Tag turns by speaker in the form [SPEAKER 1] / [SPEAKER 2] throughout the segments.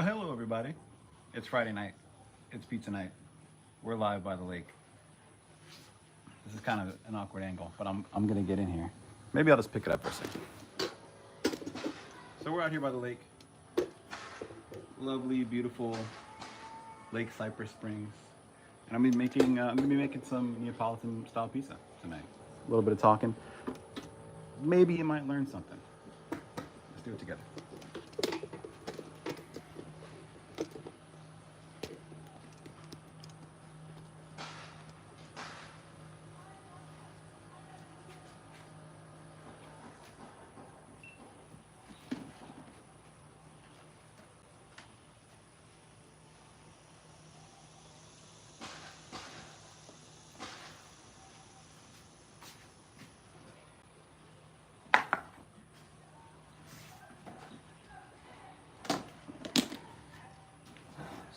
[SPEAKER 1] Well, hello everybody. It's Friday night. It's pizza night. We're live by the lake. This is kind of an awkward angle, but I'm gonna get in here. Maybe I'll just pick it up for a second. So we're out here by the lake. Lovely, beautiful Lake Cypress Springs, and I'm gonna be making some Neapolitan style pizza tonight. A little bit of talking. Maybe you might learn something. Let's do it together.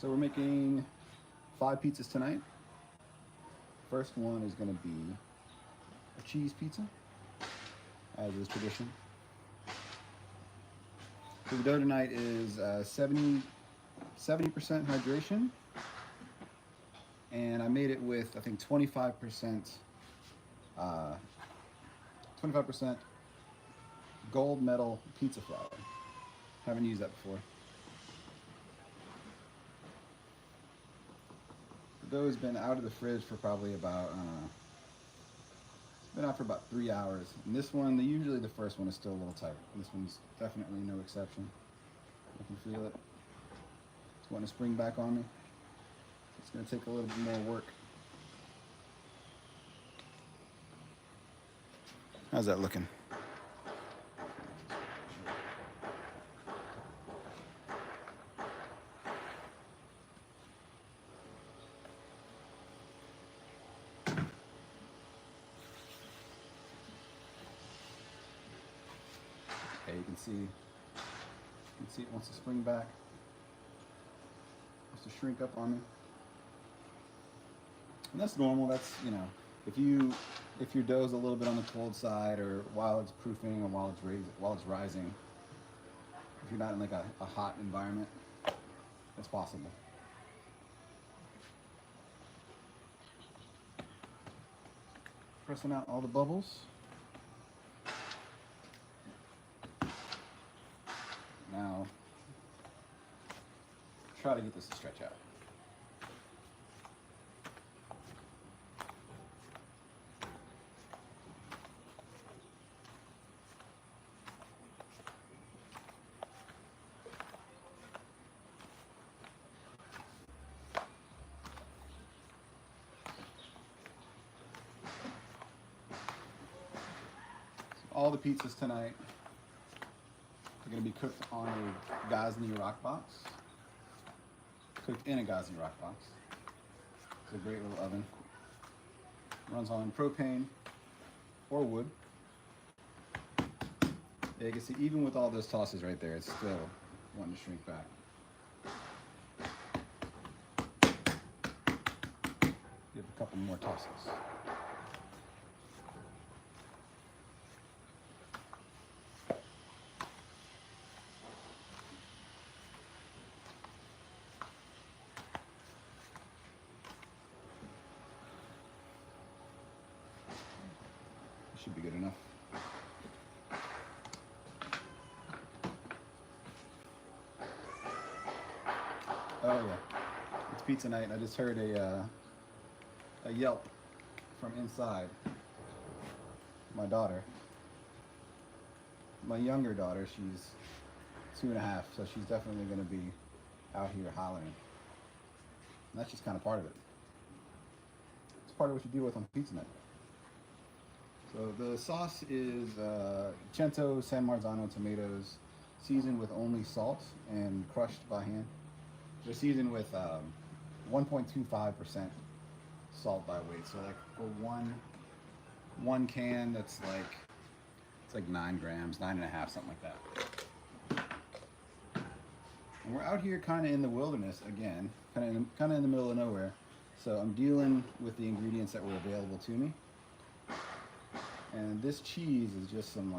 [SPEAKER 1] So we're making 5 pizzas tonight. First one is going to be a cheese pizza, as is tradition. So the dough tonight is 70% hydration, and I made it with, I think, 25% gold medal pizza flour. Haven't used that before. The dough has been out of the fridge for probably about, it's been out for about 3 hours. And this one, usually the first one is still a little tight. This one's definitely no exception. I can feel it. It's wanting to spring back on me. It's going to take a little bit more work. How's that looking? Okay, you can see it wants to spring back. Wants to shrink up on me. And that's normal. That's, you know, if your dough's a little bit on the cold side, or while it's proofing, or while it's rising, if you're not in like a hot environment, that's possible. Pressing out all the bubbles. Now, try to get this to stretch out. All the pizzas tonight are going to be cooked on a Gozney Roccbox. Cooked in a Gozney Roccbox. It's a great little oven. Runs on propane or wood. Yeah, you can see even with all those tosses right there, it's still wanting to shrink back. Give a couple more tosses. Should be good enough. Oh yeah, it's pizza night. I just heard a yelp from inside. My daughter, my younger daughter, she's 2.5, so she's definitely going to be out here hollering. And that's just kind of part of it. It's part of what you deal with on pizza night. So the sauce is Cento San Marzano tomatoes, seasoned with only salt and crushed by hand. They're seasoned with 1.25% salt by weight. So like for one can, it's like 9 grams, 9.5, something like that. And we're out here kind of in the wilderness again, kind of in the middle of nowhere. So I'm dealing with the ingredients that were available to me. And this cheese is just some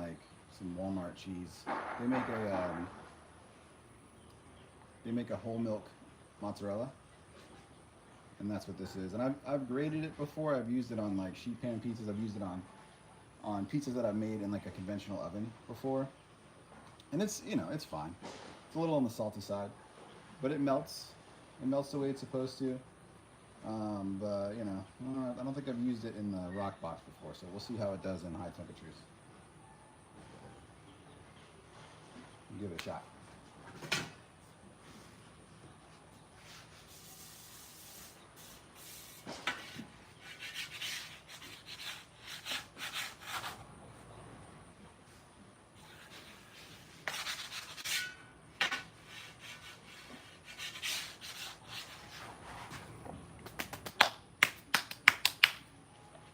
[SPEAKER 1] Walmart cheese. They make they make a whole milk mozzarella, and that's what this is. And I've grated it before. I've used it on like sheet pan pizzas. I've used it on pizzas that I've made in like a conventional oven before, and it's, you know, it's fine. It's a little on the salty side, but it melts. It melts the way it's supposed to. But you know, I don't think I've used it in the Roccbox before, so we'll see how it does in high temperatures. Give it a shot.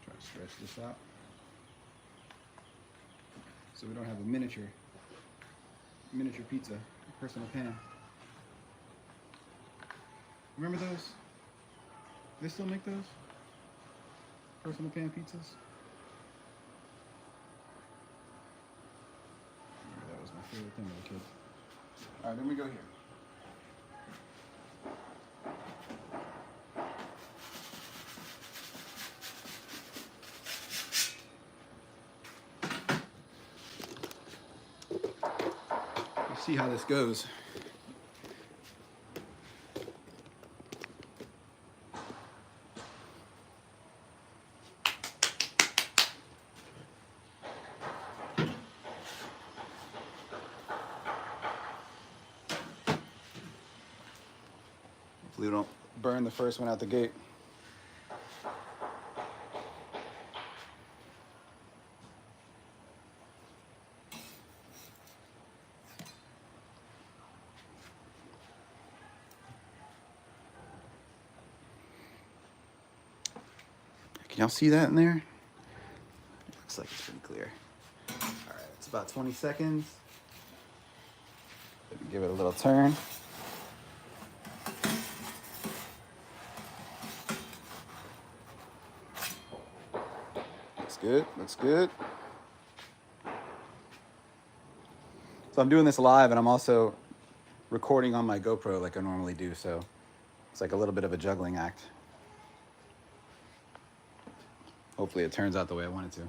[SPEAKER 1] Try to stretch this out so we don't have a miniature pizza, personal pan. Remember those? They still make those? Personal pan pizzas? That was my favorite thing as a kid. Alright, then we go here. See how this goes. Hopefully we don't burn the first one out the gate. Can y'all see that in there? Looks like it's pretty clear. All right, it's about 20 seconds. Give it a little turn. Looks good, looks good. So I'm doing this live, and I'm also recording on my GoPro like I normally do, so it's like a little bit of a juggling act. Hopefully it turns out the way I want it to.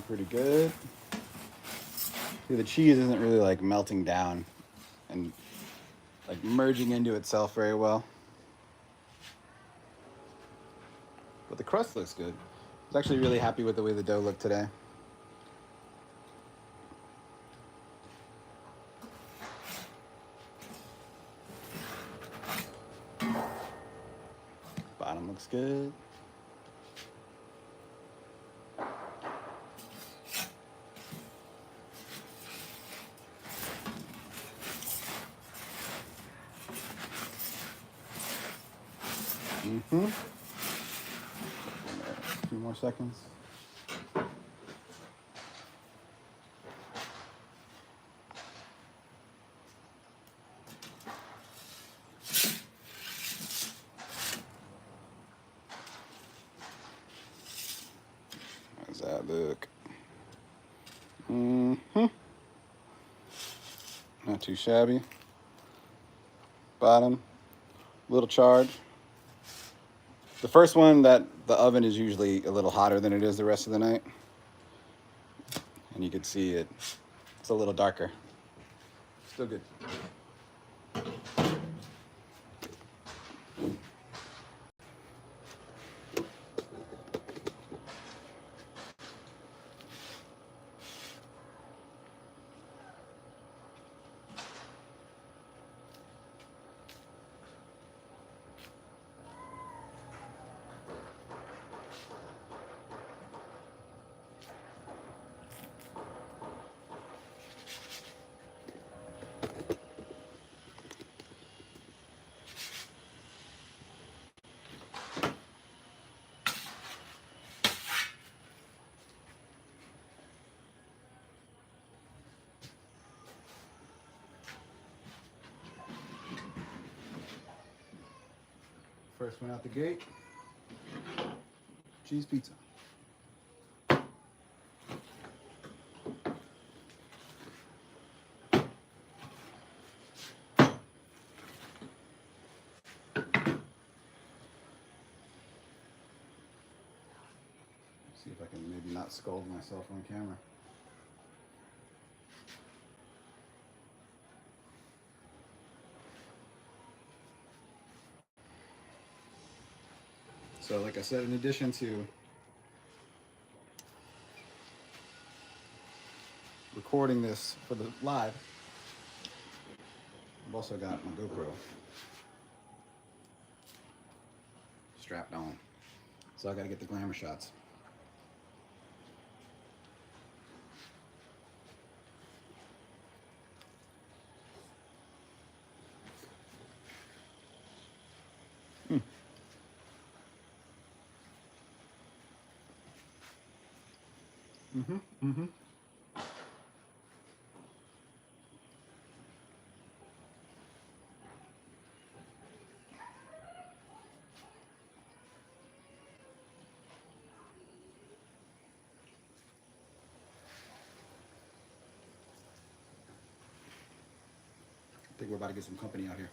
[SPEAKER 1] Pretty good. See, the cheese isn't really like melting down and like merging into itself very well. But the crust looks good. I was actually really happy with the way the dough looked today. Bottom looks good. A few more seconds. How's that look? Not too shabby. Bottom, little charred. The first one, that the oven is usually a little hotter than it is the rest of the night. And you can see it's a little darker. Still good. First one out the gate, cheese pizza. See if I can maybe not scold myself on camera. So like I said, in addition to recording this for the live, I've also got my GoPro strapped on. So I gotta get the glamour shots. Mm-hmm. I think we're about to get some company out here.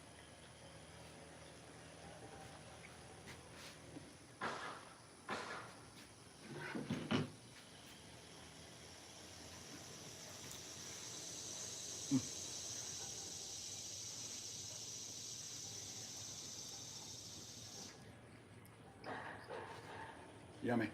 [SPEAKER 1] Yummy.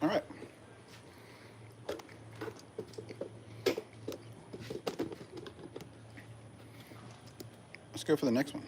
[SPEAKER 1] All right. Let's go for the next one.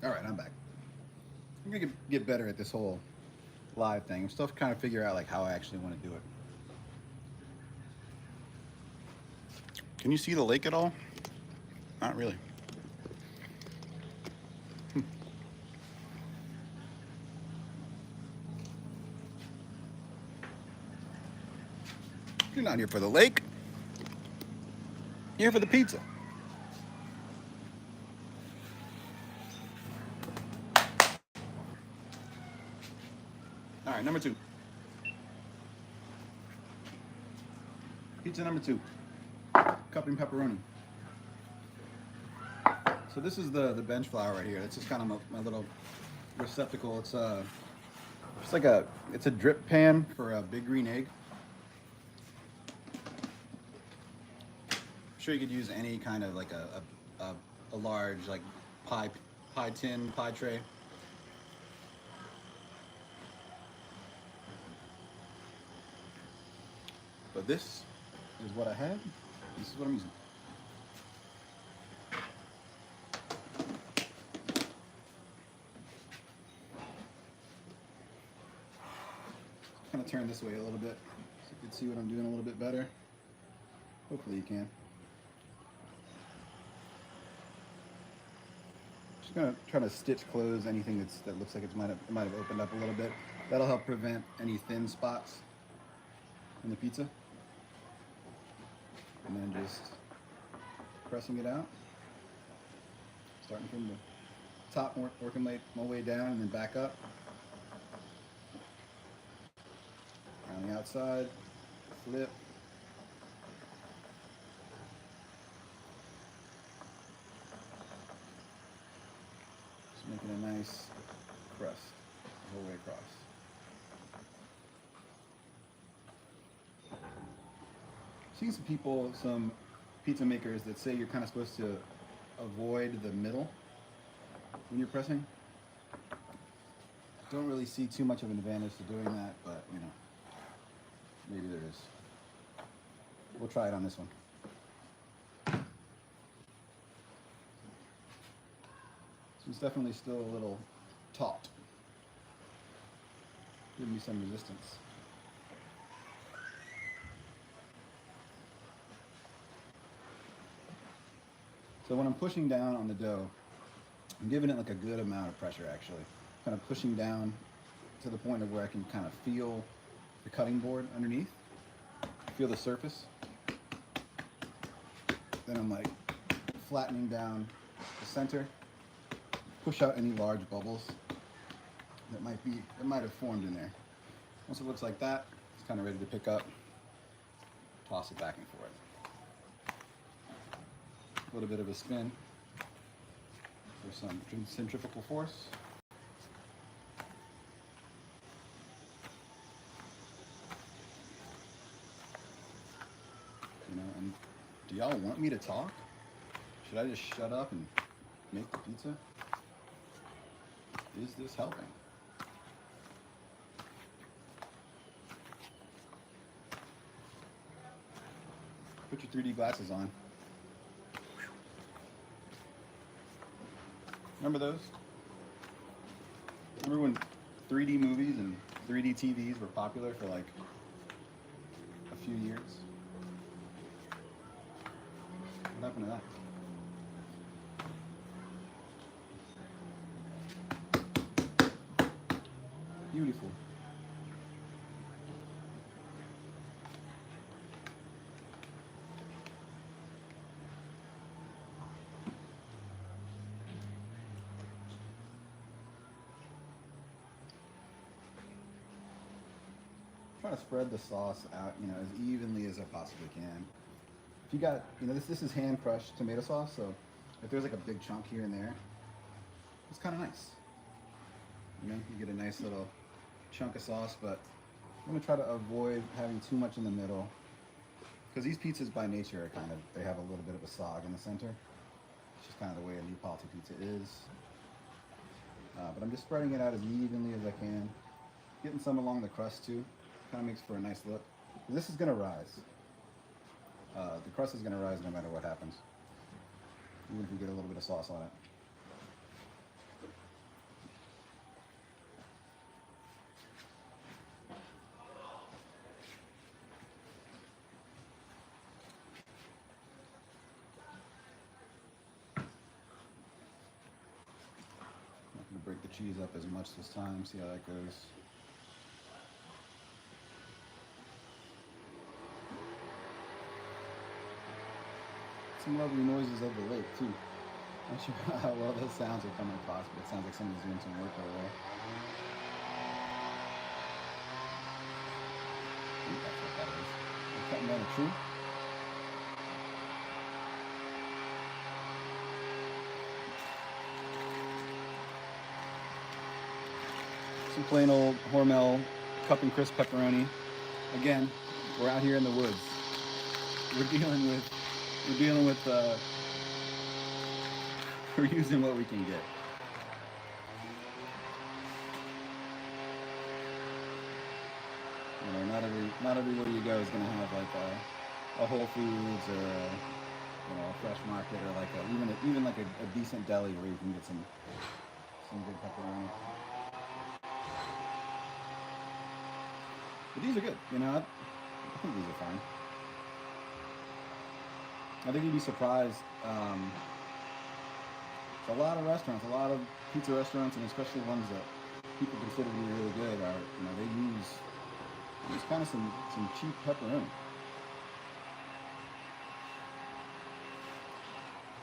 [SPEAKER 1] All right, I'm back. I'm gonna get better at this whole live thing. I'm still trying to figure out like how I actually want to do it. Can you see the lake at all? Not really. You're not here for the lake. You're here for the pizza. All right, number 2. Pizza number 2. Cup and pepperoni. So this is the bench flour right here. This is kind of my little receptacle. It's just like it's a drip pan for a big green egg. I'm sure you could use any kind of like a large like pie tin, pie tray. But this is what I had. This is what I'm using. Kind of turn this way a little bit so you can see what I'm doing a little bit better. Hopefully you can. Just gonna try to stitch close anything that looks like it might have opened up a little bit. That'll help prevent any thin spots in the pizza. And then just pressing it out, starting from the top, working my way down, and then back up around the outside, flip. Just making a nice crust the whole way across. I've seen some people, some pizza makers that say you're kind of supposed to avoid the middle when you're pressing. Don't really see too much of an advantage to doing that, but you know, maybe there is. We'll try it on this one. So it's definitely still a little taut. Give me some resistance. So when I'm pushing down on the dough, I'm giving it like a good amount of pressure actually. Kind of pushing down to the point of where I can kind of feel the cutting board underneath, feel the surface. Then I'm like flattening down the center, push out any large bubbles that might have formed in there. Once it looks like that, it's kind of ready to pick up, toss it back and forth. A little bit of a spin for some centrifugal force. You know, and do y'all want me to talk? Should I just shut up and make the pizza? Is this helping? Put your 3D glasses on. Remember those? Remember when 3D movies and 3D TVs were popular for like a few years? What happened to that? Beautiful. Try to spread the sauce out, you know, as evenly as I possibly can. If you got, you know, this is hand crushed tomato sauce, so if there's like a big chunk here and there, it's kind of nice. You know, you get a nice little chunk of sauce, but I'm gonna try to avoid having too much in the middle, because these pizzas by nature are kind of, they have a little bit of a sog in the center. It's just kind of the way a Neapolitan pizza is. But I'm just spreading it out as evenly as I can, getting some along the crust too. Kind of makes for a nice look. This is gonna rise. The crust is gonna rise no matter what happens, even if you get a little bit of sauce on it. I'm not gonna break the cheese up as much this time. See how that goes. Some lovely noises of the lake too. Not sure how well those sounds are coming across, but it sounds like somebody's doing some work over there. I think that's what that is. They're cutting down a tree. Some plain old Hormel cup and crisp pepperoni. Again, we're out here in the woods. We're dealing with we're using what we can get. You know, not everywhere you go is gonna have like a Whole Foods or a fresh market or like even like a decent deli where you can get some good pepperoni. But these are good, you know. I think these are fine. I think you'd be surprised. A lot of restaurants, a lot of pizza restaurants, and especially ones that people consider to be really good, are they use kind of some cheap pepperoni.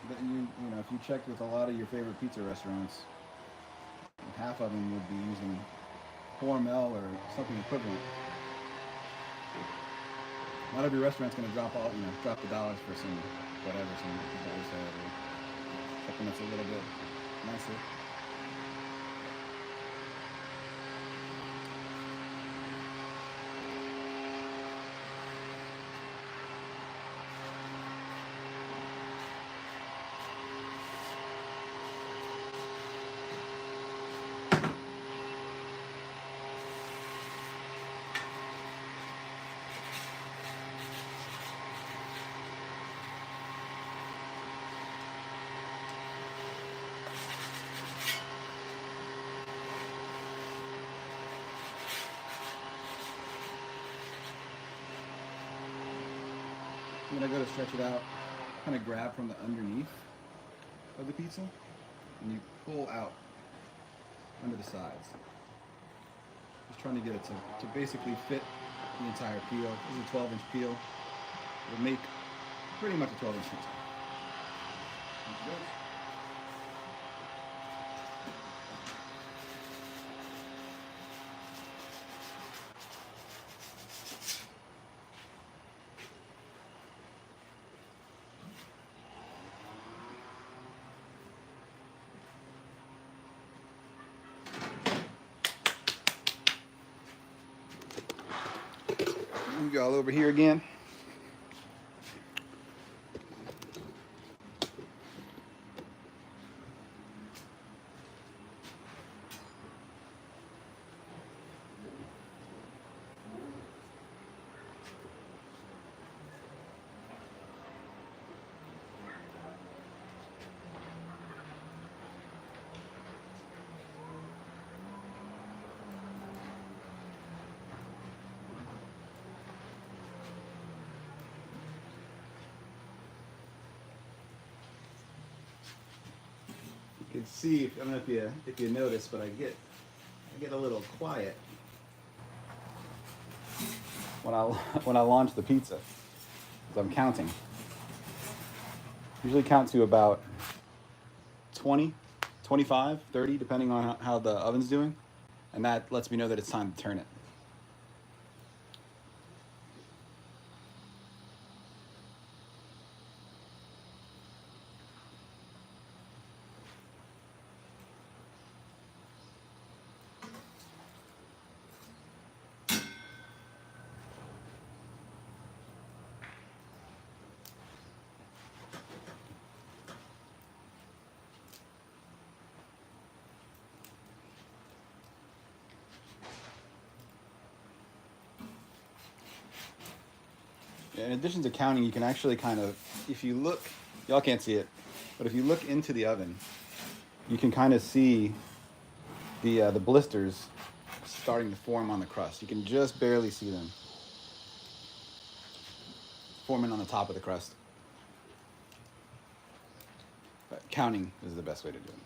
[SPEAKER 1] But if you checked with a lot of your favorite pizza restaurants, half of them would be using Hormel or something equivalent. Not every restaurant's going to drop the dollars for some whatever, some or something that's a little bit nicer. When I go to stretch it out, kind of grab from the underneath of the pizza, and you pull out under the sides. Just trying to get it to basically fit the entire peel. This is a 12-inch peel. It'll make pretty much a 12-inch pizza. Move y'all over here again. You can see, I don't know if you notice, but I get a little quiet when I launch the pizza, because I'm counting. Usually count to about 20, 25, 30, depending on how the oven's doing, and that lets me know that it's time to turn it. In addition to counting, you can actually kind of, if you look, y'all can't see it, but if you look into the oven, you can kind of see the blisters starting to form on the crust. You can just barely see them forming on the top of the crust. But counting is the best way to do it.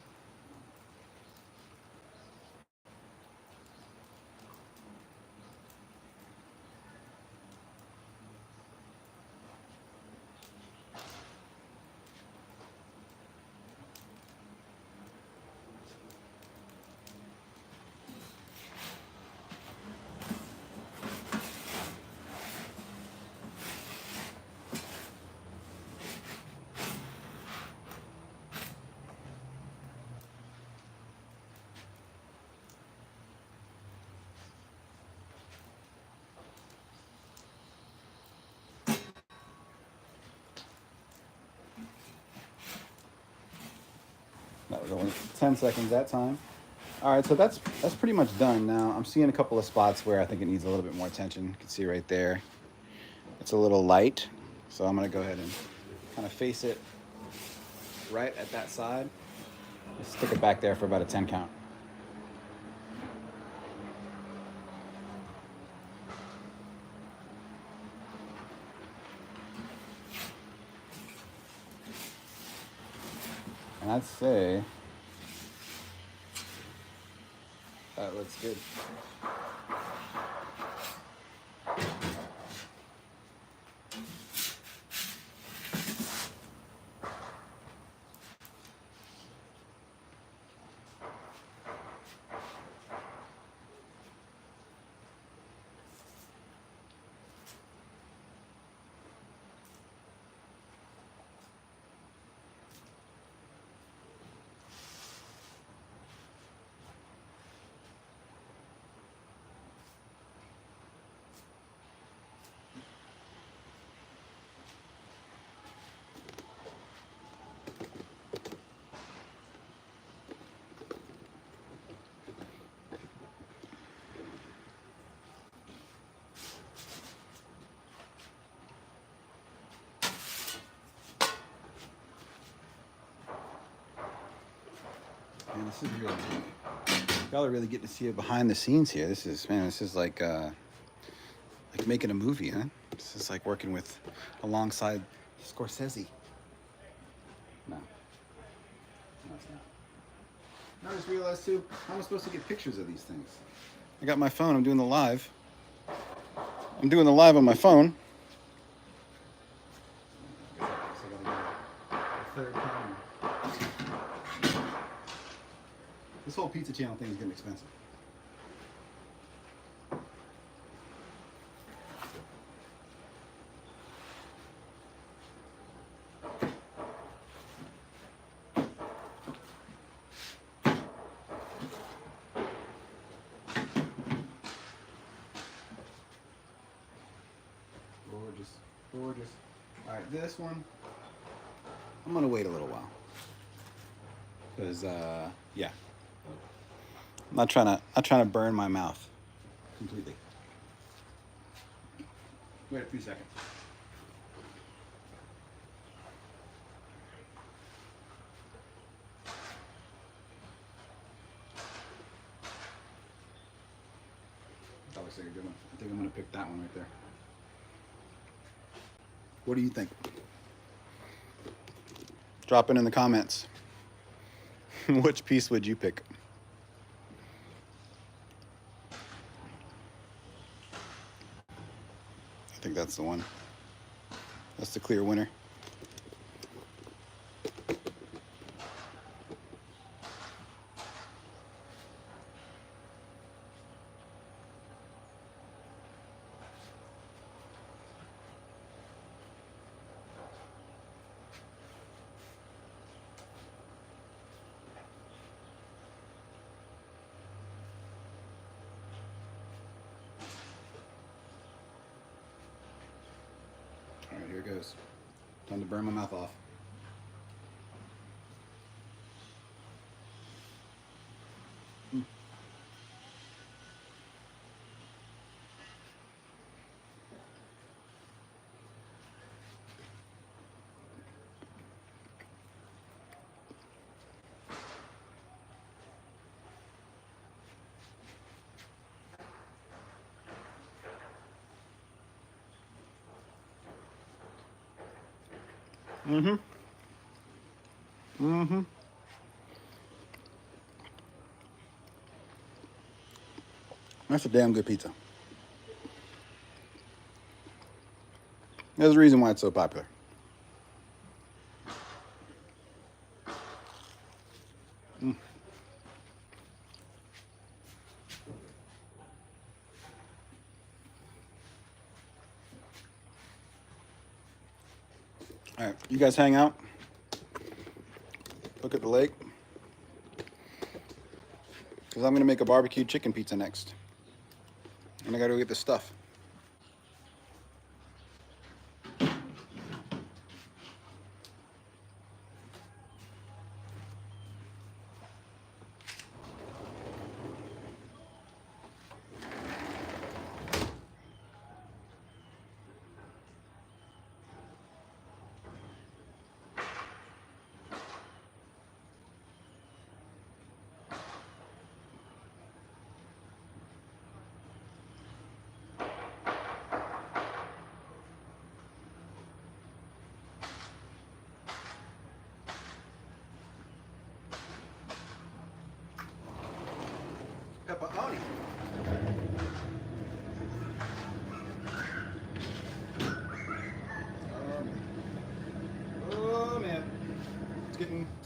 [SPEAKER 1] That was only 10 seconds that time. All right, so that's pretty much done. Now I'm seeing a couple of spots where I think it needs a little bit more attention. You can see right there, it's a little light. So I'm gonna go ahead and kind of face it right at that side. Just stick it back there for about a 10 count. And I'd say that looks good. Man, this is really, y'all are really getting to see it behind the scenes here. This is, man, this is like making a movie, huh? This is like working with, alongside Scorsese. No, it's not. I just realized too, how am I supposed to get pictures of these things? I got my phone, I'm doing the live. I'm doing the live on my phone. So I gotta get a third camera. This whole pizza channel thing is getting expensive. Gorgeous, gorgeous. All right, this one, I'm gonna wait a little while. Because, yeah. I'm not trying to burn my mouth completely. Wait a few seconds. That looks like a good one. I think I'm gonna pick that one right there. What do you think? Drop it in the comments. Which piece would you pick? I think that's the one. That's the clear winner. All right, here it goes. Time to burn my mouth off. Mm-hmm. Mm-hmm. That's a damn good pizza. There's a reason why it's so popular. Mm. All right, you guys hang out. Look at the lake. Because I'm going to make a barbecue chicken pizza next. And I got to go get the stuff.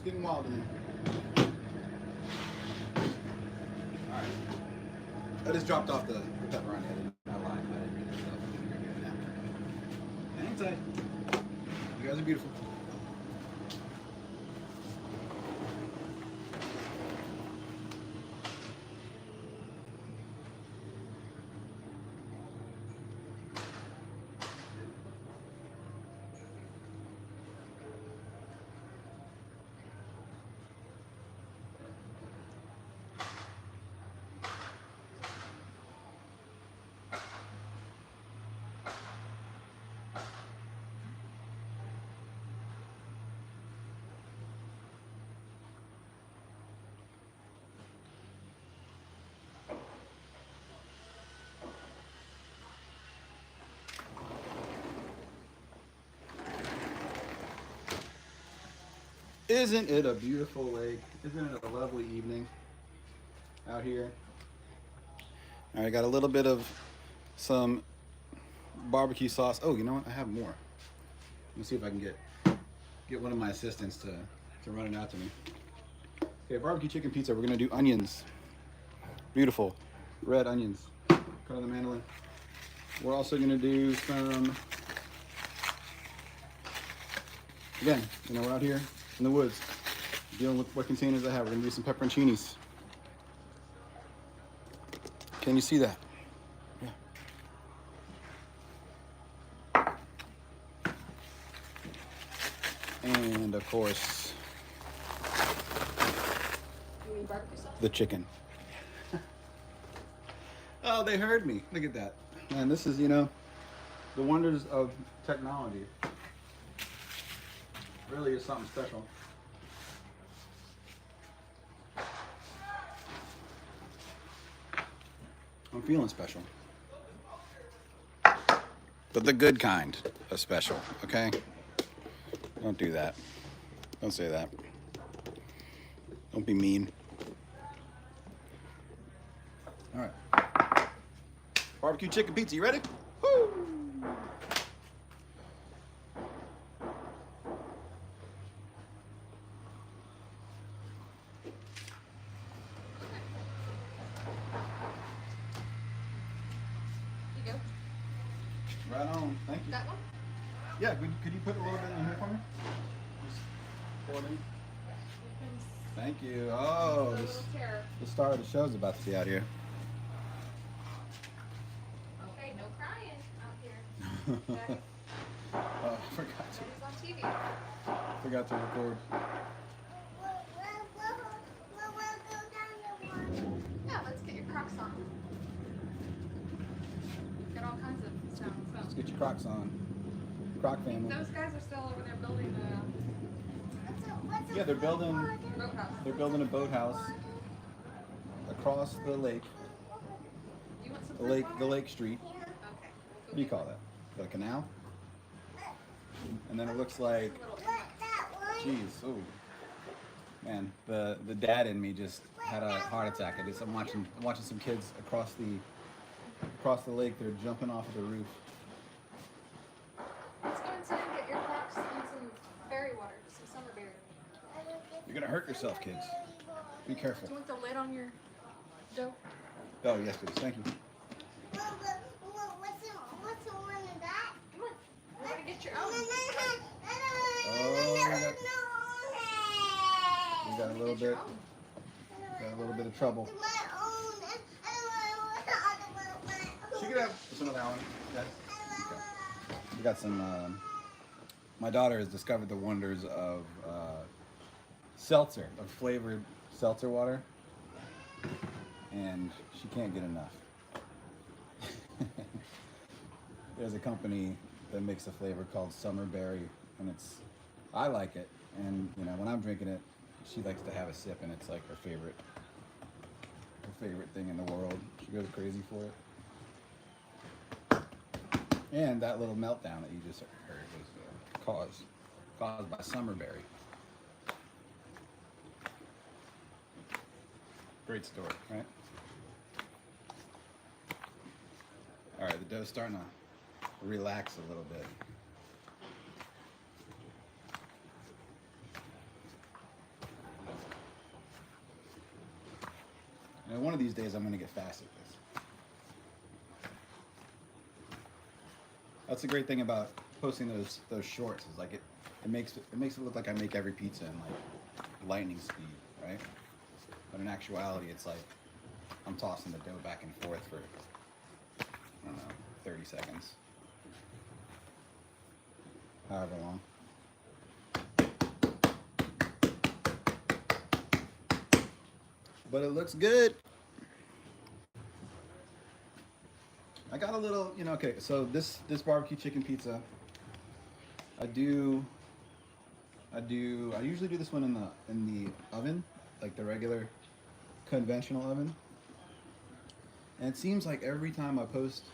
[SPEAKER 1] It's getting wild in here. Alright. I just dropped off the pepperoni. I didn't lie. I didn't get this stuff. Hang tight. You guys are beautiful. Isn't it a beautiful lake? Isn't it a lovely evening out here? All right, got a little bit of some barbecue sauce. Oh, you know what? I have more. Let me see if I can get one of my assistants to run it out to me. Okay, barbecue chicken pizza. We're gonna do onions. Beautiful red onions. Cut on the mandolin. We're also gonna do some. Again, you know, we're out here in the woods, dealing with what containers I have. We're gonna do some pepperoncinis. Can you see that? Yeah. And of course, the chicken. Oh, they heard me. Look at that. Man, this is, you know, the wonders of technology. Really is something special. I'm feeling special. But the good kind of special, okay? Don't do that. Don't say that. Don't be mean. All right. Barbecue chicken pizza, you ready? Woo! Right on. Thank you.
[SPEAKER 2] That one?
[SPEAKER 1] Yeah, could you put a little bit in here for me? Just pour it in. Thank you. Oh, the star of the show is about to be out here.
[SPEAKER 2] Okay, no crying out here. Okay.
[SPEAKER 1] Oh, I forgot to.
[SPEAKER 2] It's on TV.
[SPEAKER 1] Forgot to record.
[SPEAKER 2] Yeah, let's get your Crocs on. Got all kinds of sounds.
[SPEAKER 1] Let's get your Crocs on. Croc family.
[SPEAKER 2] Those guys are still over there building
[SPEAKER 1] Yeah, they're building.
[SPEAKER 2] a boathouse.
[SPEAKER 1] They're building a boathouse across the lake.
[SPEAKER 2] You want some
[SPEAKER 1] The lake street.
[SPEAKER 2] Okay.
[SPEAKER 1] What do you call that? The canal? And then it looks like, geez, oh man, the dad in me just had a heart attack. I'm watching some kids across the lake. They're jumping off of the roof.
[SPEAKER 2] Let's go inside and get your Crocs and some berry water, some summer berry.
[SPEAKER 1] You're gonna hurt yourself, kids. Be careful.
[SPEAKER 2] Do you want the lid on your dough?
[SPEAKER 1] Oh yes, please. Thank you.
[SPEAKER 3] What's the one in that?
[SPEAKER 2] Come on. We're gonna get your own.
[SPEAKER 1] We got a little bit. Got a little bit of trouble. She could have some of that one. Yes. Okay. We got some. My daughter has discovered the wonders of seltzer, of flavored seltzer water, and she can't get enough. There's a company that makes a flavor called Summer Berry, and I like it, and you know when I'm drinking it, she likes to have a sip, and it's like her favorite thing in the world. She goes crazy for it. And that little meltdown that you just heard was caused by Summer Berry. Great story, right? All right, the dough's starting to relax a little bit. And one of these days I'm gonna get fast at this. That's the great thing about posting those shorts is like it makes it look like I make every pizza in like lightning speed, right? But in actuality, it's like I'm tossing the dough back and forth for, I don't know, 30 seconds. However long. But it looks good. I got a little, you know, okay, so this barbecue chicken pizza, I usually do this one in the oven, like the regular conventional oven. And it seems like every time I post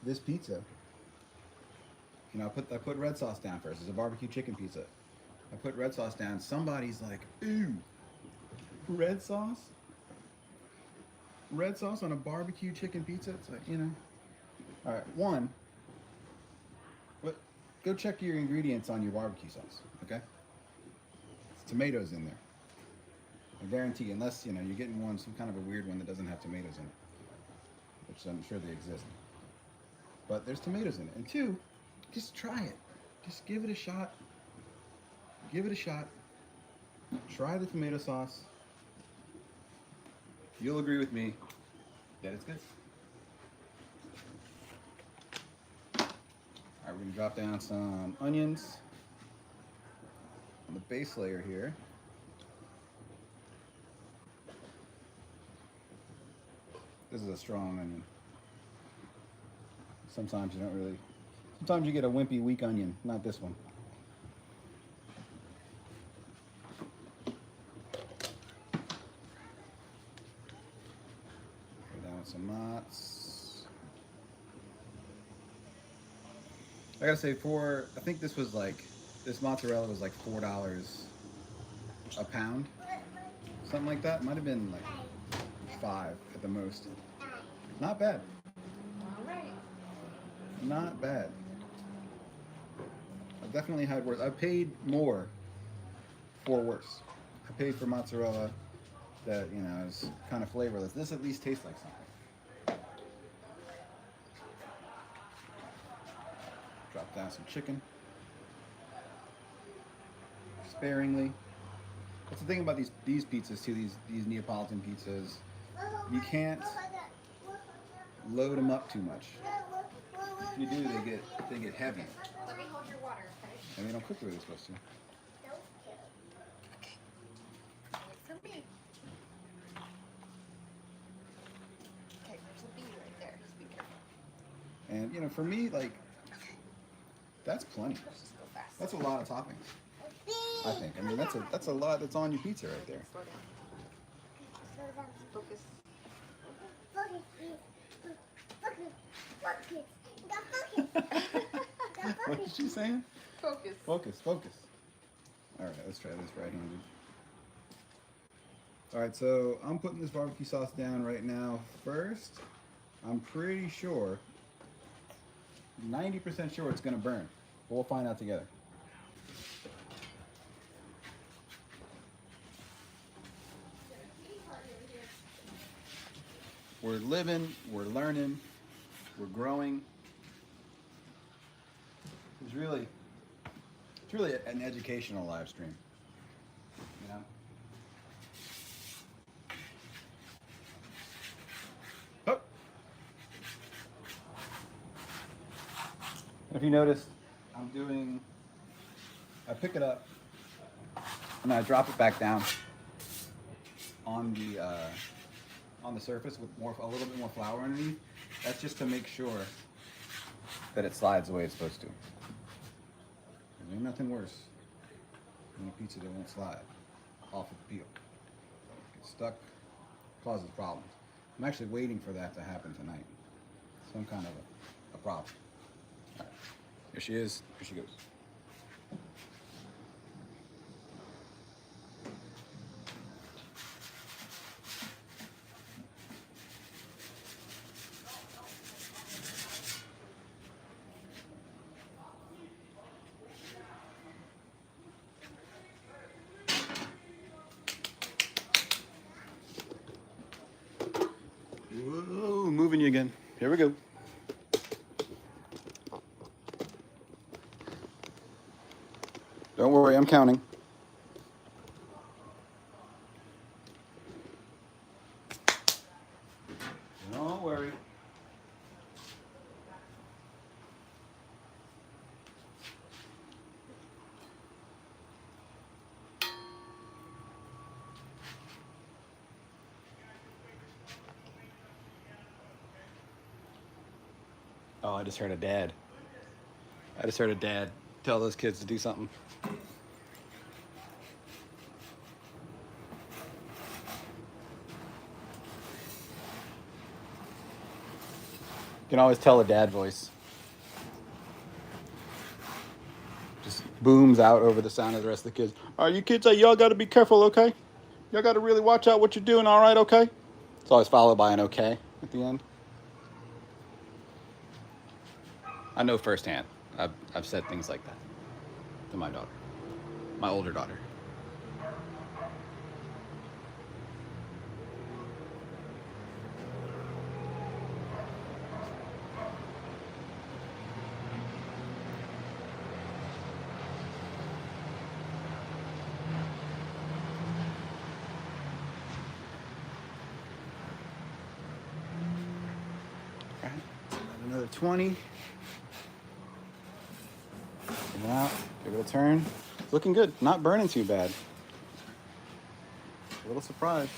[SPEAKER 1] this pizza, you know, I put red sauce down first. It's a barbecue chicken pizza. I put red sauce down. Somebody's like, ooh, red sauce? Red sauce on a barbecue chicken pizza? It's like, you know. All right, one, go check your ingredients on your barbecue sauce, okay? It's tomatoes in there. I guarantee, unless, you know, you're getting some kind of a weird one that doesn't have tomatoes in it, which I'm sure they exist. But there's tomatoes in it. And two, just try it. Just give it a shot. Give it a shot. Try the tomato sauce. You'll agree with me that it's good. All right, we're gonna drop down some onions on the base layer here. This is a strong onion. Sometimes you get a wimpy, weak onion, not this one. Put down some mozz. I gotta say, I think this mozzarella was like $4 a pound, something like that. Might have been like $5 at the most. Not bad.
[SPEAKER 2] All right.
[SPEAKER 1] Not bad. I've definitely had worse. I paid more for worse. I paid for mozzarella that, you know, is kind of flavorless. This at least tastes like something. Drop down some chicken. Sparingly. That's the thing about these pizzas too, these Neapolitan pizzas. You can't load them up too much. If you do, they get heavy.
[SPEAKER 2] Let me hold your water, okay?
[SPEAKER 1] And they don't cook the way they're supposed to.
[SPEAKER 2] Okay. Wait for me. Okay, there's a bee right there. Just be careful.
[SPEAKER 1] And you know, for me, like, that's plenty.
[SPEAKER 2] Let's just go fast.
[SPEAKER 1] That's a lot of toppings, I think. I mean, that's a lot that's on your pizza right there.
[SPEAKER 2] Slow down. Focus.
[SPEAKER 1] What is she saying?
[SPEAKER 2] Focus.
[SPEAKER 1] Focus, focus. All right, let's try this right-handed. All right, so I'm putting this barbecue sauce down right now. First, I'm pretty sure, 90% sure it's gonna burn. But we'll find out together. We're living, we're learning, we're growing. It's really an educational live stream, you know? Oh. If you notice, I pick it up and I drop it back down on the surface with a little bit more flour underneath. That's just to make sure that it slides the way it's supposed to. There ain't nothing worse than a pizza that won't slide off of the peel. Gets stuck, causes problems. I'm actually waiting for that to happen tonight. Some kind of a problem. All right. Here she is. Here she goes. again. Here we go. Don't worry, I'm counting. Don't worry. Oh, I just heard a dad. I just heard a dad tell those kids to do something. You can always tell a dad voice. Just booms out over the sound of the rest of the kids. All right, you kids, y'all got to be careful, okay? Y'all got to really watch out what you're doing, all right, okay? It's always followed by an okay at the end. I know firsthand. I've said things like that to my daughter, my older daughter. All right, another 20. Come out, give it a turn. It's looking good, not burning too bad. A little surprised.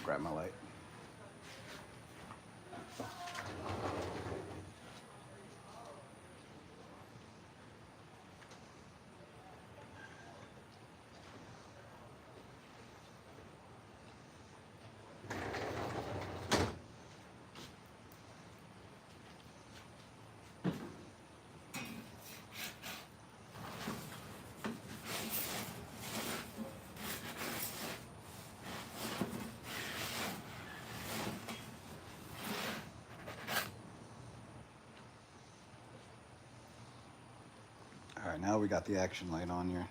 [SPEAKER 1] Grab my light. All right, now we got the action light on here.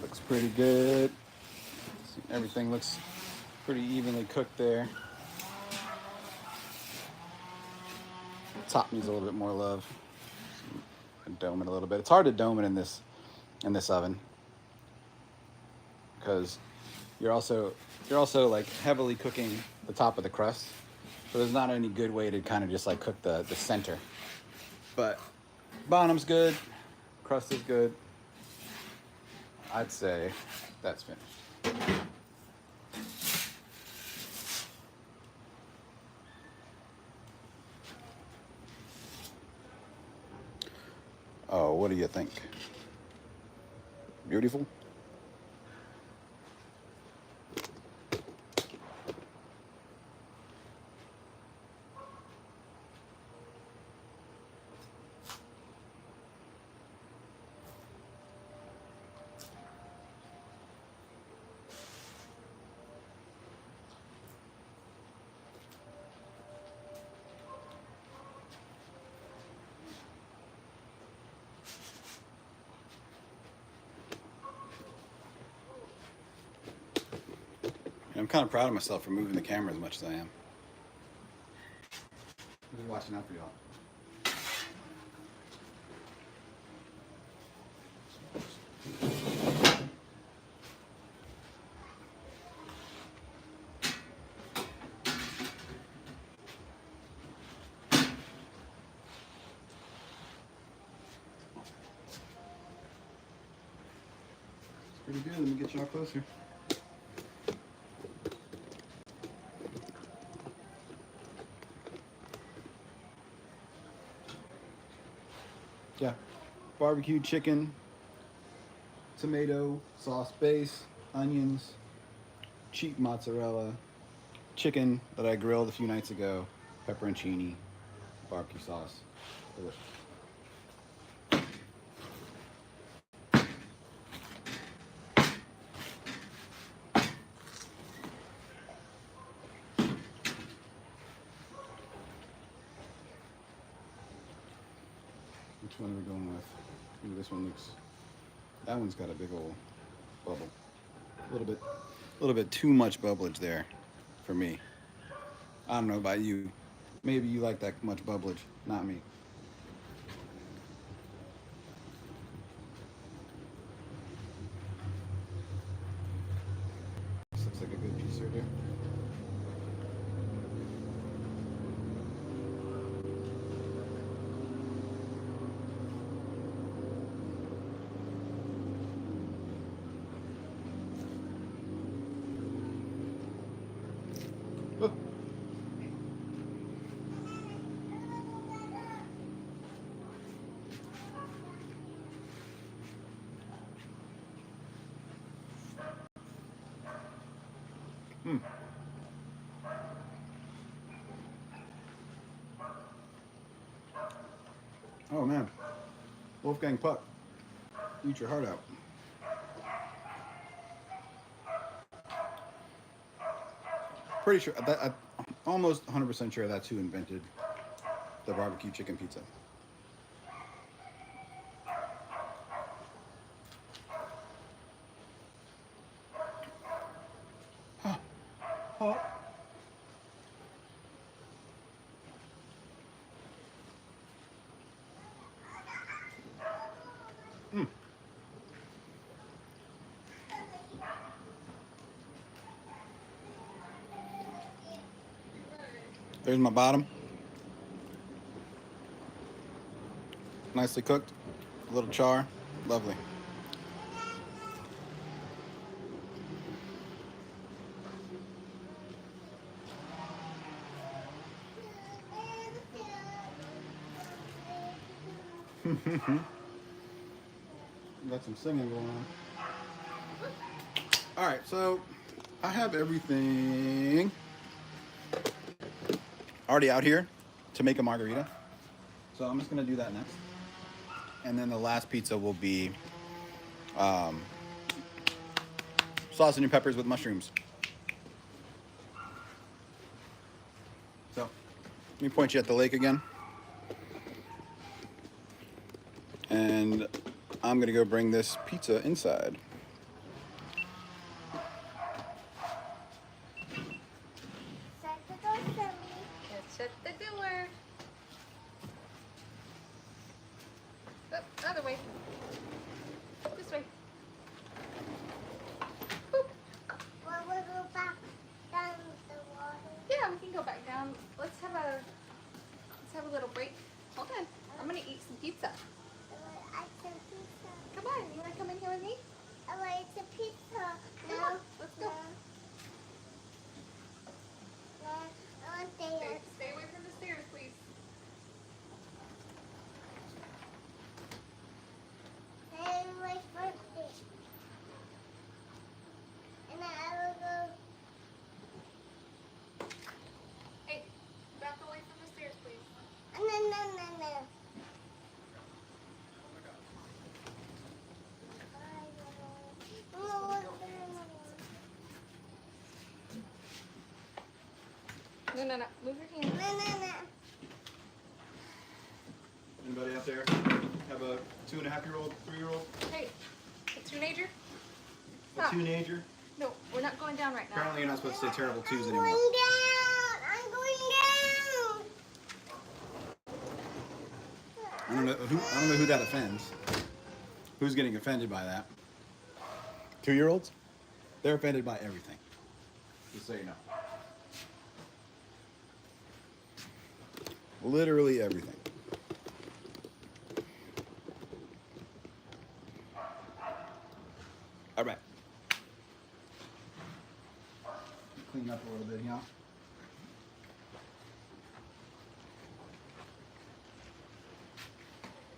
[SPEAKER 1] Looks pretty good. Everything looks pretty evenly cooked there. Top needs a little bit more love. Dome it a little bit. It's hard to dome it in this oven because you're also like heavily cooking the top of the crust. So there's not any good way to kind of just like cook the center. But bottom's good, crust is good. I'd say that's finished. Oh, what do you think? Beautiful? I'm kind of proud of myself for moving the camera as much as I am. I'm just watching out for y'all. It's pretty good. Let me get y'all closer. Yeah, barbecue chicken, tomato sauce base, onions, cheap mozzarella, chicken that I grilled a few nights ago, pepperoncini, barbecue sauce. Which one are we going with? Ooh, this one looks. That one's got a big old bubble. A little bit too much bubblage there for me. I don't know about you. Maybe you like that much bubblage, not me. This looks like a good piece right here. Oh. Hmm. Oh man, Wolfgang Puck, eat your heart out. Pretty sure that I'm almost 100% sure that's who invented the barbecue chicken pizza. Huh. Oh. Mm. There's my bottom. Nicely cooked. A little char. Lovely. Got some singing going on. All right, so I have everything already out here to make a margarita. So I'm just gonna do that next. And then the last pizza will be sausage and peppers with mushrooms. So let me point you at the lake again. And I'm gonna go bring this pizza inside.
[SPEAKER 3] Shut the door for me.
[SPEAKER 2] Let's shut the door. Oh, other way. This way. Boop.
[SPEAKER 3] Well, we'll go back down the water.
[SPEAKER 2] Yeah, we can go back down. Let's have a little break. Hold on. I'm gonna eat some pizza.
[SPEAKER 3] I want some pizza.
[SPEAKER 2] Come on, you wanna come in here with me?
[SPEAKER 3] I want some pizza.
[SPEAKER 2] Come on, let's go.
[SPEAKER 3] No, I want
[SPEAKER 2] Stay,
[SPEAKER 3] the
[SPEAKER 2] stay away from the stairs, please.
[SPEAKER 3] my birthday. And I will go.
[SPEAKER 2] Hey, back away from the stairs, please.
[SPEAKER 3] No.
[SPEAKER 2] No. Move your hand.
[SPEAKER 3] No.
[SPEAKER 1] Anybody out there have a 2.5-year-old, 3-year-old,
[SPEAKER 2] Hey, a teenager?
[SPEAKER 1] a
[SPEAKER 2] Stop.
[SPEAKER 1] teenager?
[SPEAKER 2] No, we're not going down right now.
[SPEAKER 1] Apparently you're not supposed to say terrible twos
[SPEAKER 3] I'm
[SPEAKER 1] anymore.
[SPEAKER 3] going down. I'm going down.
[SPEAKER 1] I don't know who that offends. Who's getting offended by that? 2-year-olds? They're offended by everything. Just so you know. Literally everything. All right. Clean up a little bit here.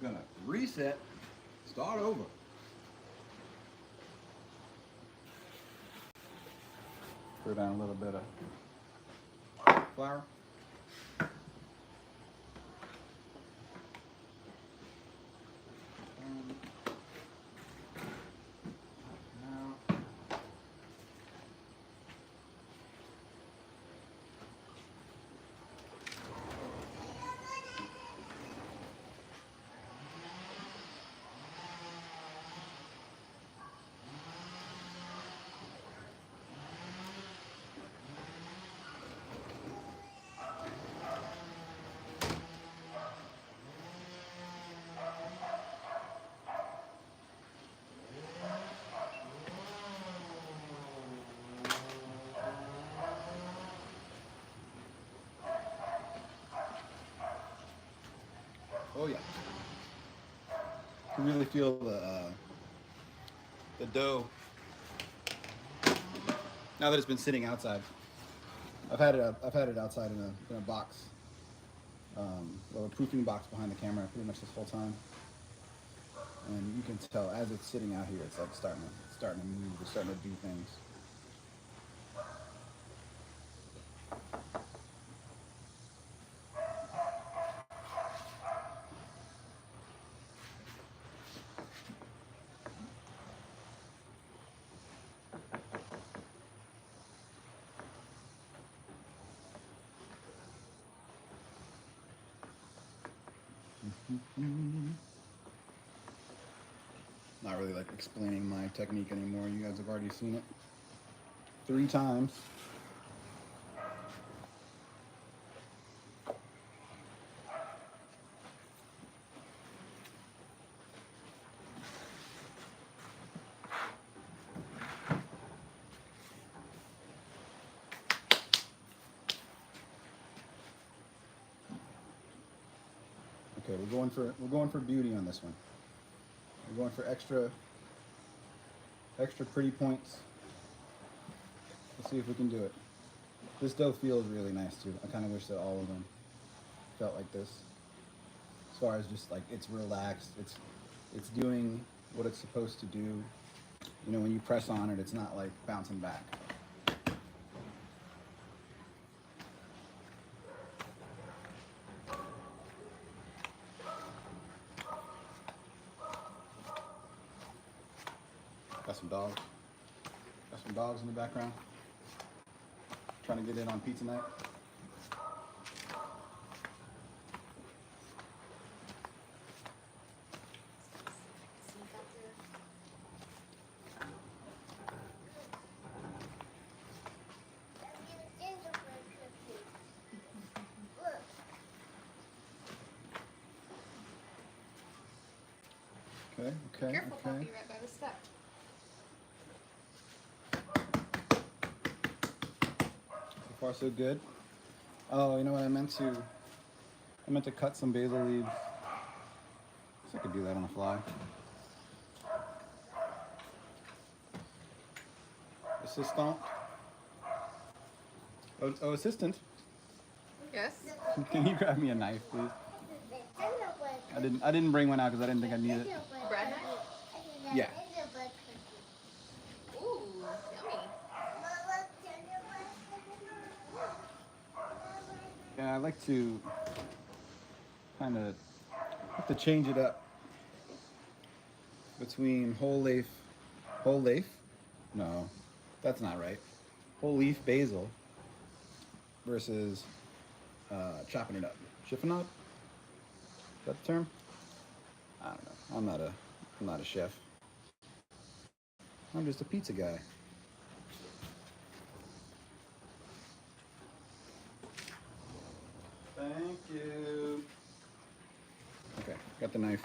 [SPEAKER 1] Gonna reset, start over. Throw down a little bit of flour. Now, Oh yeah. You really feel the dough now that it's been sitting outside. I've had it outside in a box, well, a proofing box behind the camera pretty much this whole time, and you can tell as it's sitting out here, it's like starting to move, it's starting to do things. Not really like explaining my technique anymore. You guys have already seen it 3 times. Okay, we're going for beauty on this one. We're going for extra pretty points. Let's see if we can do it. This dough feels really nice too. I kind of wish that all of them felt like this. As far as just like it's relaxed, it's doing what it's supposed to do. You know, when you press on it, it's not like bouncing back. Got some dogs. Got some dogs in the background. Trying to get in on pizza night. Okay, okay,
[SPEAKER 2] Careful,
[SPEAKER 1] okay.
[SPEAKER 2] Poppy, right by the step.
[SPEAKER 1] So far, so good. Oh, you know what I meant to? I meant to cut some basil leaves. Guess I could do that on the fly. Assistant. Oh, assistant.
[SPEAKER 2] Yes.
[SPEAKER 1] Can you grab me a knife, please? I didn't bring one out because I didn't think I needed it.
[SPEAKER 2] Bread knife?
[SPEAKER 1] Yeah.
[SPEAKER 2] Ooh, yummy.
[SPEAKER 1] Yeah, I like to kind of have to change it up between whole leaf? No, that's not right. Whole leaf basil versus chopping it up. Chiffonade? Is that the term? I don't know. I'm not a chef. I'm just a pizza guy. Thank you. Okay, got the knife.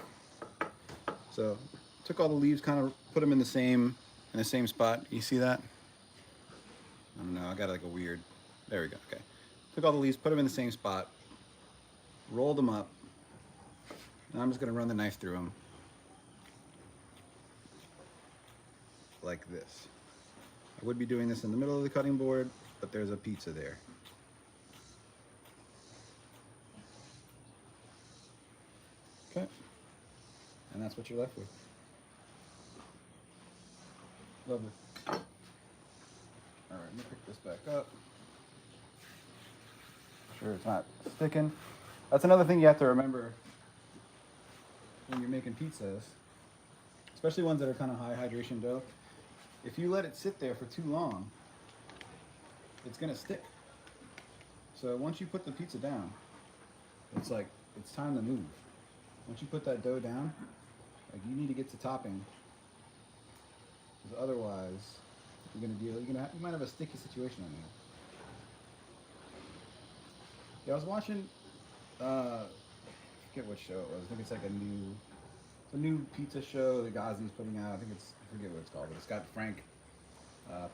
[SPEAKER 1] So, took all the leaves, kind of put them in the same spot. You see that? I don't know. I got like a weird. There we go. Okay. Took all the leaves, put them in the same spot, rolled them up. And I'm just gonna run the knife through them like this. I would be doing this in the middle of the cutting board, but there's a pizza there. Okay. And that's what you're left with. Lovely. All right, let me pick this back up. Sure it's not sticking. That's another thing you have to remember when you're making pizzas, especially ones that are kind of high hydration dough. If you let it sit there for too long, it's gonna stick. So once you put the pizza down, it's like, it's time to move. Once you put that dough down, like you need to get to topping, because otherwise you might have a sticky situation on there. Yeah, I was watching, I forget what show it was. I think it's like a new pizza show that Gozney's putting out. I forget what it's called, but it's got Frank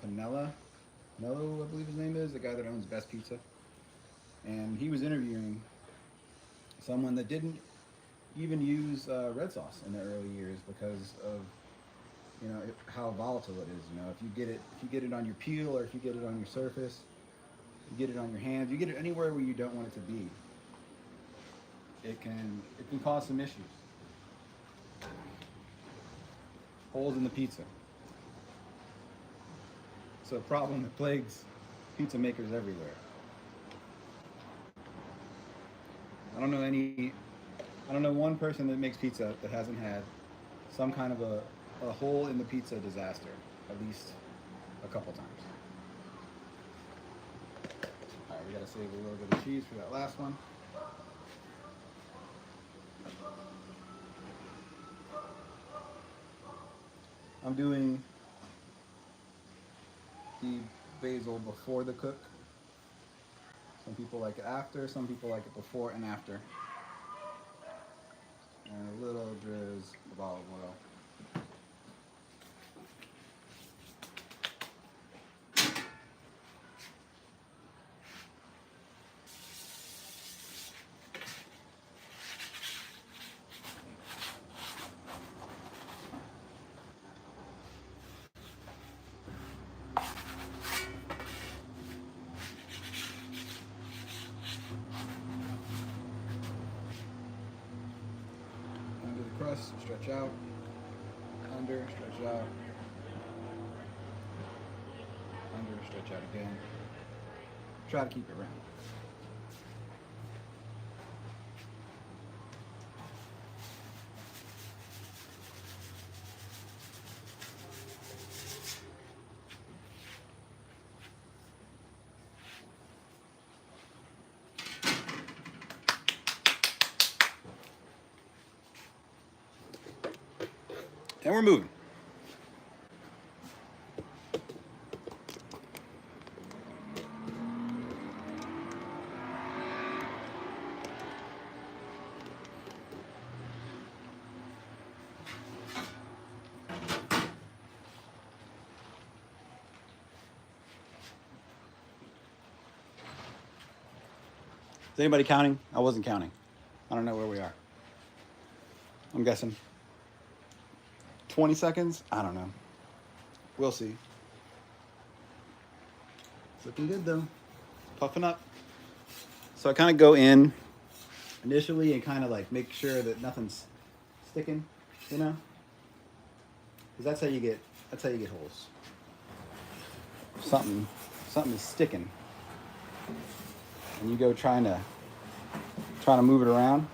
[SPEAKER 1] Panello, I believe his name is, the guy that owns Best Pizza. And he was interviewing someone that didn't even use red sauce in the early years because of how volatile it is. If you get it on your peel, or if you get it on your surface, you get it on your hands, you get it anywhere where you don't want it to be. It can cause some issues. Holes in the pizza. It's a problem that plagues pizza makers everywhere. I don't know one person that makes pizza that hasn't had some kind of a hole in the pizza disaster at least a couple times. All right, we gotta save a little bit of cheese for that last one. I'm doing the basil before the cook. Some people like it after, some people like it before and after. And a little drizz of olive oil. Under the crust, stretch out. Under, stretch out. Under, stretch out again. Try to keep it round. And we're moving. Is anybody counting? I wasn't counting. I don't know where we are. I'm guessing 20 seconds? I don't know. We'll see. It's looking good though. Puffing up. So I kind of go in initially and kind of like make sure that nothing's sticking, Because that's how you get holes. Something is sticking. And you go trying to move it around,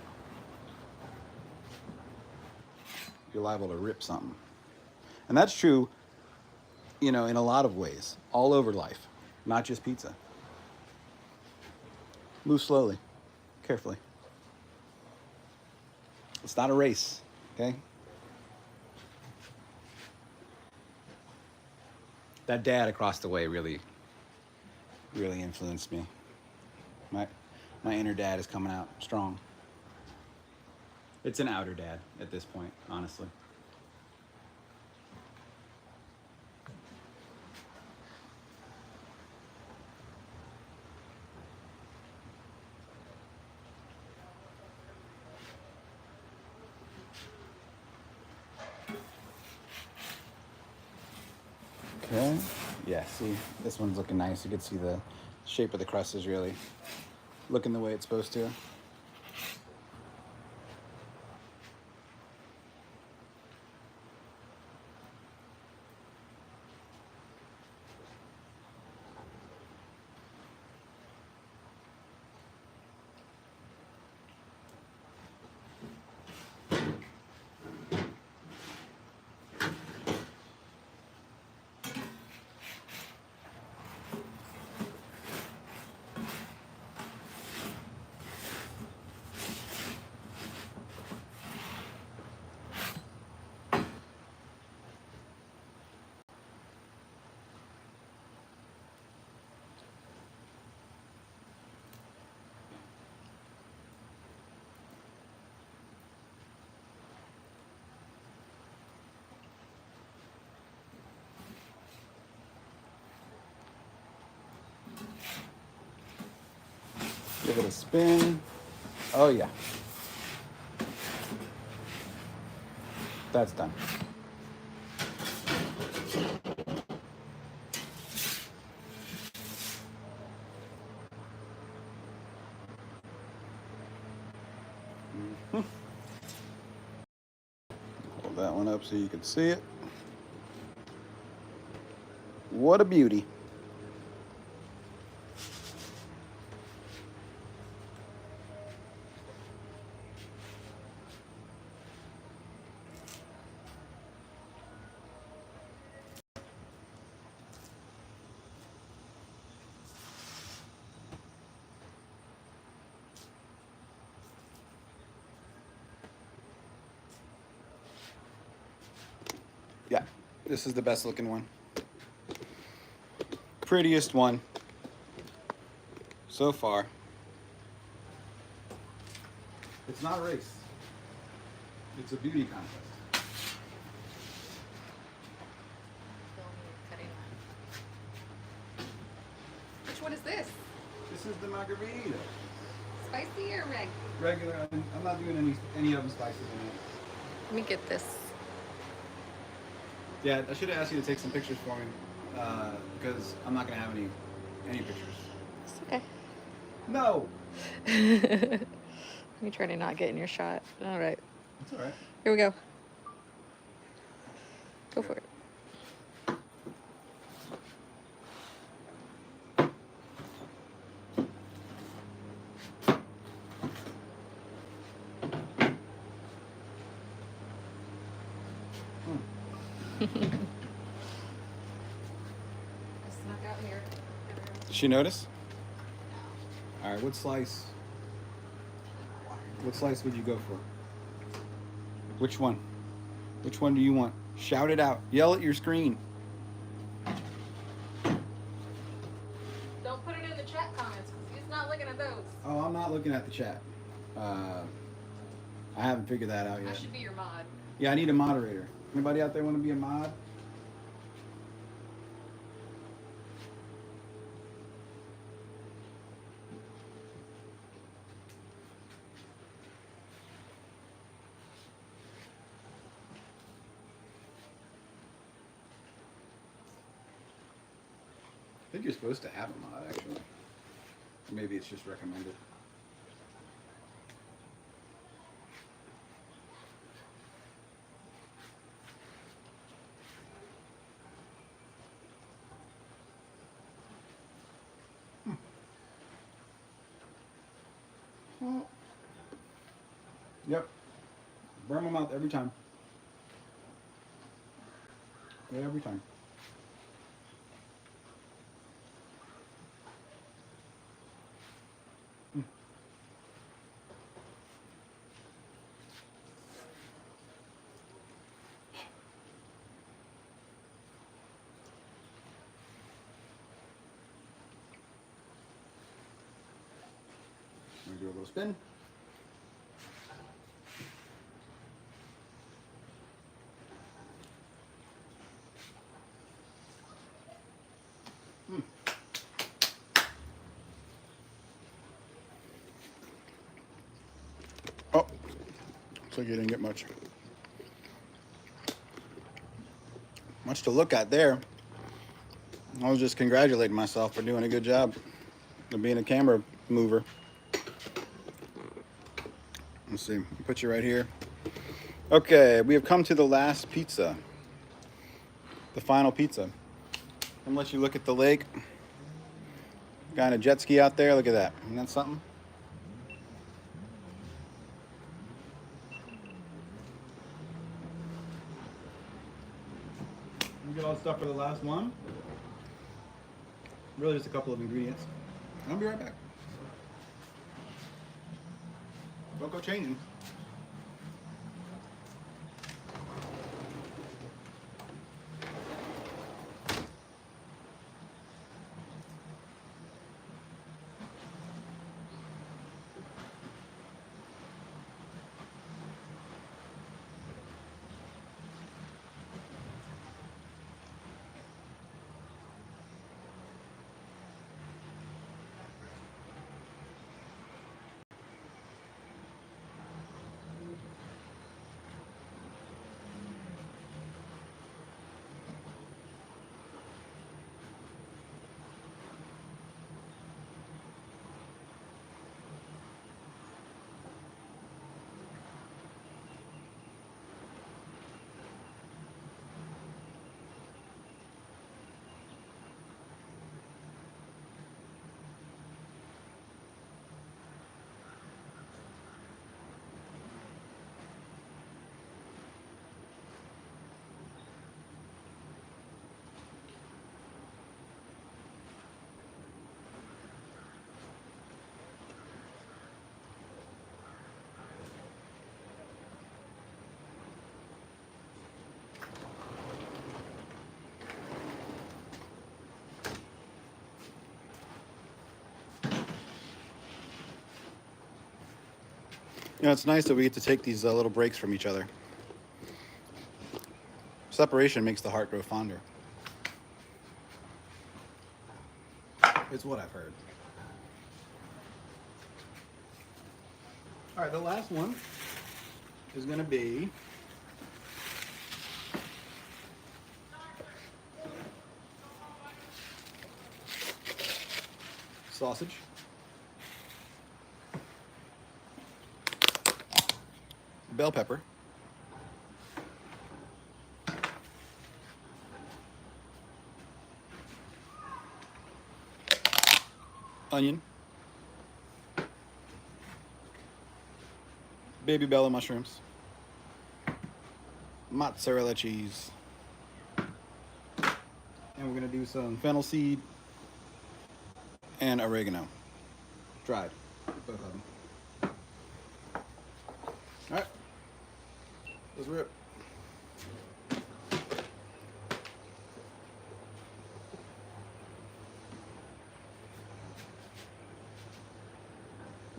[SPEAKER 1] you're liable to rip something. And that's true, in a lot of ways, all over life, not just pizza. Move slowly, carefully. It's not a race, okay? That dad across the way really influenced me. My inner dad is coming out strong. It's an outer dad at this point, honestly. Okay. Yeah, see, this one's looking nice. You can see the shape of the crust is really looking the way it's supposed to. Give it a spin. Oh yeah. That's done. Hold that one up so you can see it. What a beauty. Yeah, this is the best looking one. Prettiest one so far. It's not a race. It's a beauty contest.
[SPEAKER 2] Which one is this?
[SPEAKER 1] This is the margarita.
[SPEAKER 2] Spicy or reg?
[SPEAKER 1] Regular. I'm not doing any of them spices in it.
[SPEAKER 2] Let me get this.
[SPEAKER 1] Yeah, I should have asked you to take some pictures for me because I'm not gonna have any pictures.
[SPEAKER 2] It's okay.
[SPEAKER 1] No.
[SPEAKER 2] Let me try to not get in your shot. All right.
[SPEAKER 1] It's all right.
[SPEAKER 2] Here we go. Go for it. I snuck out here.
[SPEAKER 1] Did she notice? All right. What slice? What slice would you go for? Which one? Which one do you want? Shout it out. Yell at your screen.
[SPEAKER 2] Don't put it in the chat comments because he's not looking at those.
[SPEAKER 1] Oh, I'm not looking at the chat. I haven't figured that out
[SPEAKER 2] I
[SPEAKER 1] yet.
[SPEAKER 2] should be your mod.
[SPEAKER 1] Yeah, I need a moderator. Anybody out there want to be a mod? I think you're supposed to have a mod, actually. Maybe it's just recommended. Well, yep. Burn them out every time. Yeah, every time. I'm gonna do a little spin. Oh, looks like you didn't get much. Much to look at there. I was just congratulating myself for doing a good job of being a camera mover. Let's see, put you right here. Okay, we have come to the last pizza. The final pizza. I'm gonna let you look at the lake. Guy in a jet ski out there, look at that. Isn't that something? We get all the stuff for the last one. Really just a couple of ingredients. I'll be right back. Don't go changing. You know, it's nice that we get to take these little breaks from each other. Separation makes the heart grow fonder. It's what I've heard. All right, the last one is going to be sausage, bell pepper, onion, baby bella mushrooms, mozzarella cheese, and we're going to do some fennel seed and oregano, dried, both of them. All right, let's rip.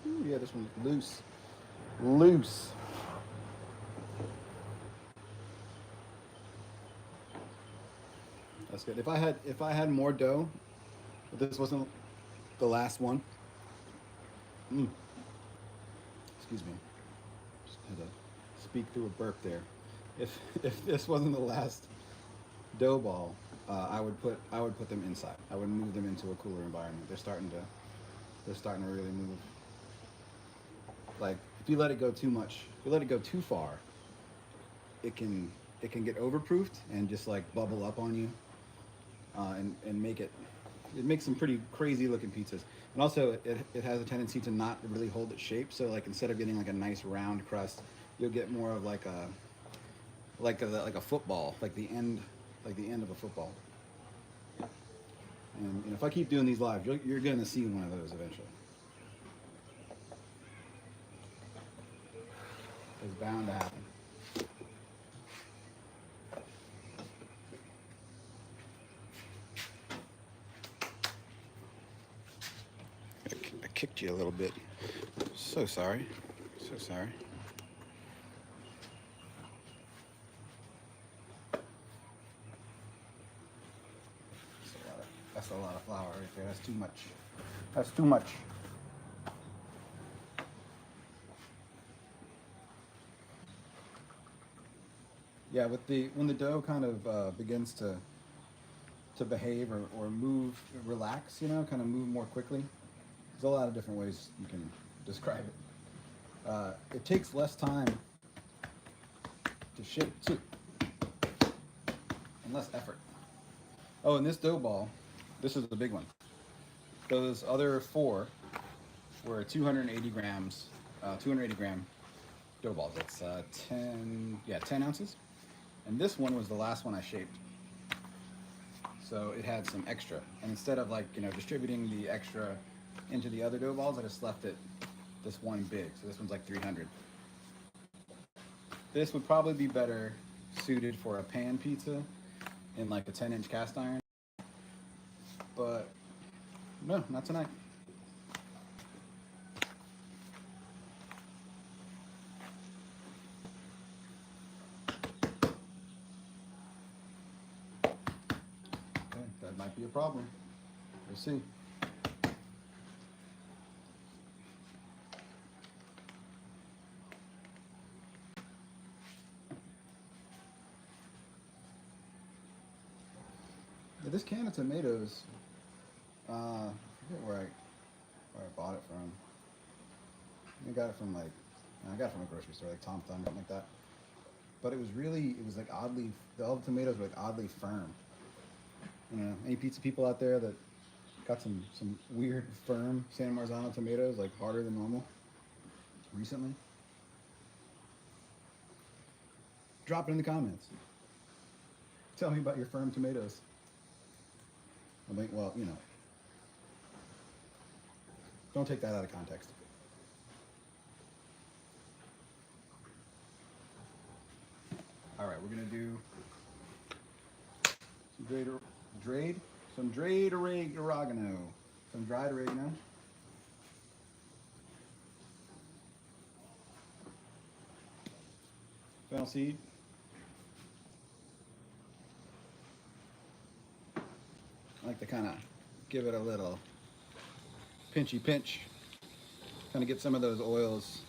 [SPEAKER 1] Ooh, yeah, this one's loose. Loose. That's good. If I had more dough, if this wasn't the last one. Excuse me. Just had to speak through a burp there. If this wasn't the last dough ball, I would put them inside. I would move them into a cooler environment. They're starting to really move. Like if you let it go too much, if you let it go too far, it can get overproofed and just like bubble up on you, and make it makes some pretty crazy looking pizzas. And also it has a tendency to not really hold its shape. So like instead of getting like a nice round crust, you'll get more of like a football, like the end of a football. And if I keep doing these live, you're going to see one of those eventually. It's bound to happen. I kicked you a little bit. So sorry. So sorry. That's a lot of flour right there. That's too much. That's too much. Yeah, when the dough kind of begins to behave or move, relax, you know, kind of move more quickly. There's a lot of different ways you can describe it. It takes less time to shape too, and less effort. Oh, and this dough ball, this is the big one. Those other four were 280 grams, 280 gram dough balls. That's 10 ounces. And this one was the last one I shaped. So it had some extra. And instead of like, distributing the extra into the other dough balls, I just left it this one big. So this one's like 300. This would probably be better suited for a pan pizza in like a 10-inch cast iron. But no, not tonight. Okay, that might be a problem. We'll see. Yeah, this can of tomatoes, I forget where I bought it from. I got it from a grocery store, like Tom Thumb, something like that. But it was like oddly, all the tomatoes were like oddly firm. Any pizza people out there that got some weird firm San Marzano tomatoes, like harder than normal, recently? Drop it in the comments. Tell me about your firm tomatoes. I mean, well, don't take that out of context. All right, we're gonna do some dried oregano, some dried oregano. fennel seed. I like to kind of give it a little pinchy pinch, kind of get some of those oils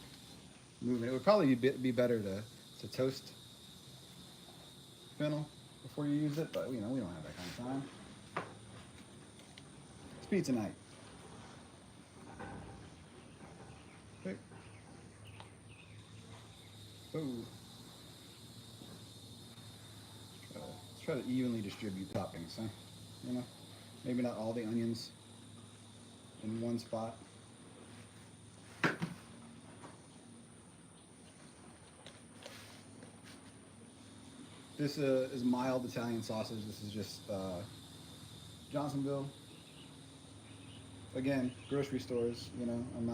[SPEAKER 1] moving. It would probably be better to toast fennel before you use it, but you know, we don't have that kind of time. It's pizza night. Okay. Ooh. Let's try to evenly distribute toppings, huh? You know, maybe not all the onions in one spot. This is mild Italian sausage. This is just Johnsonville. Again, grocery stores. You know, I'm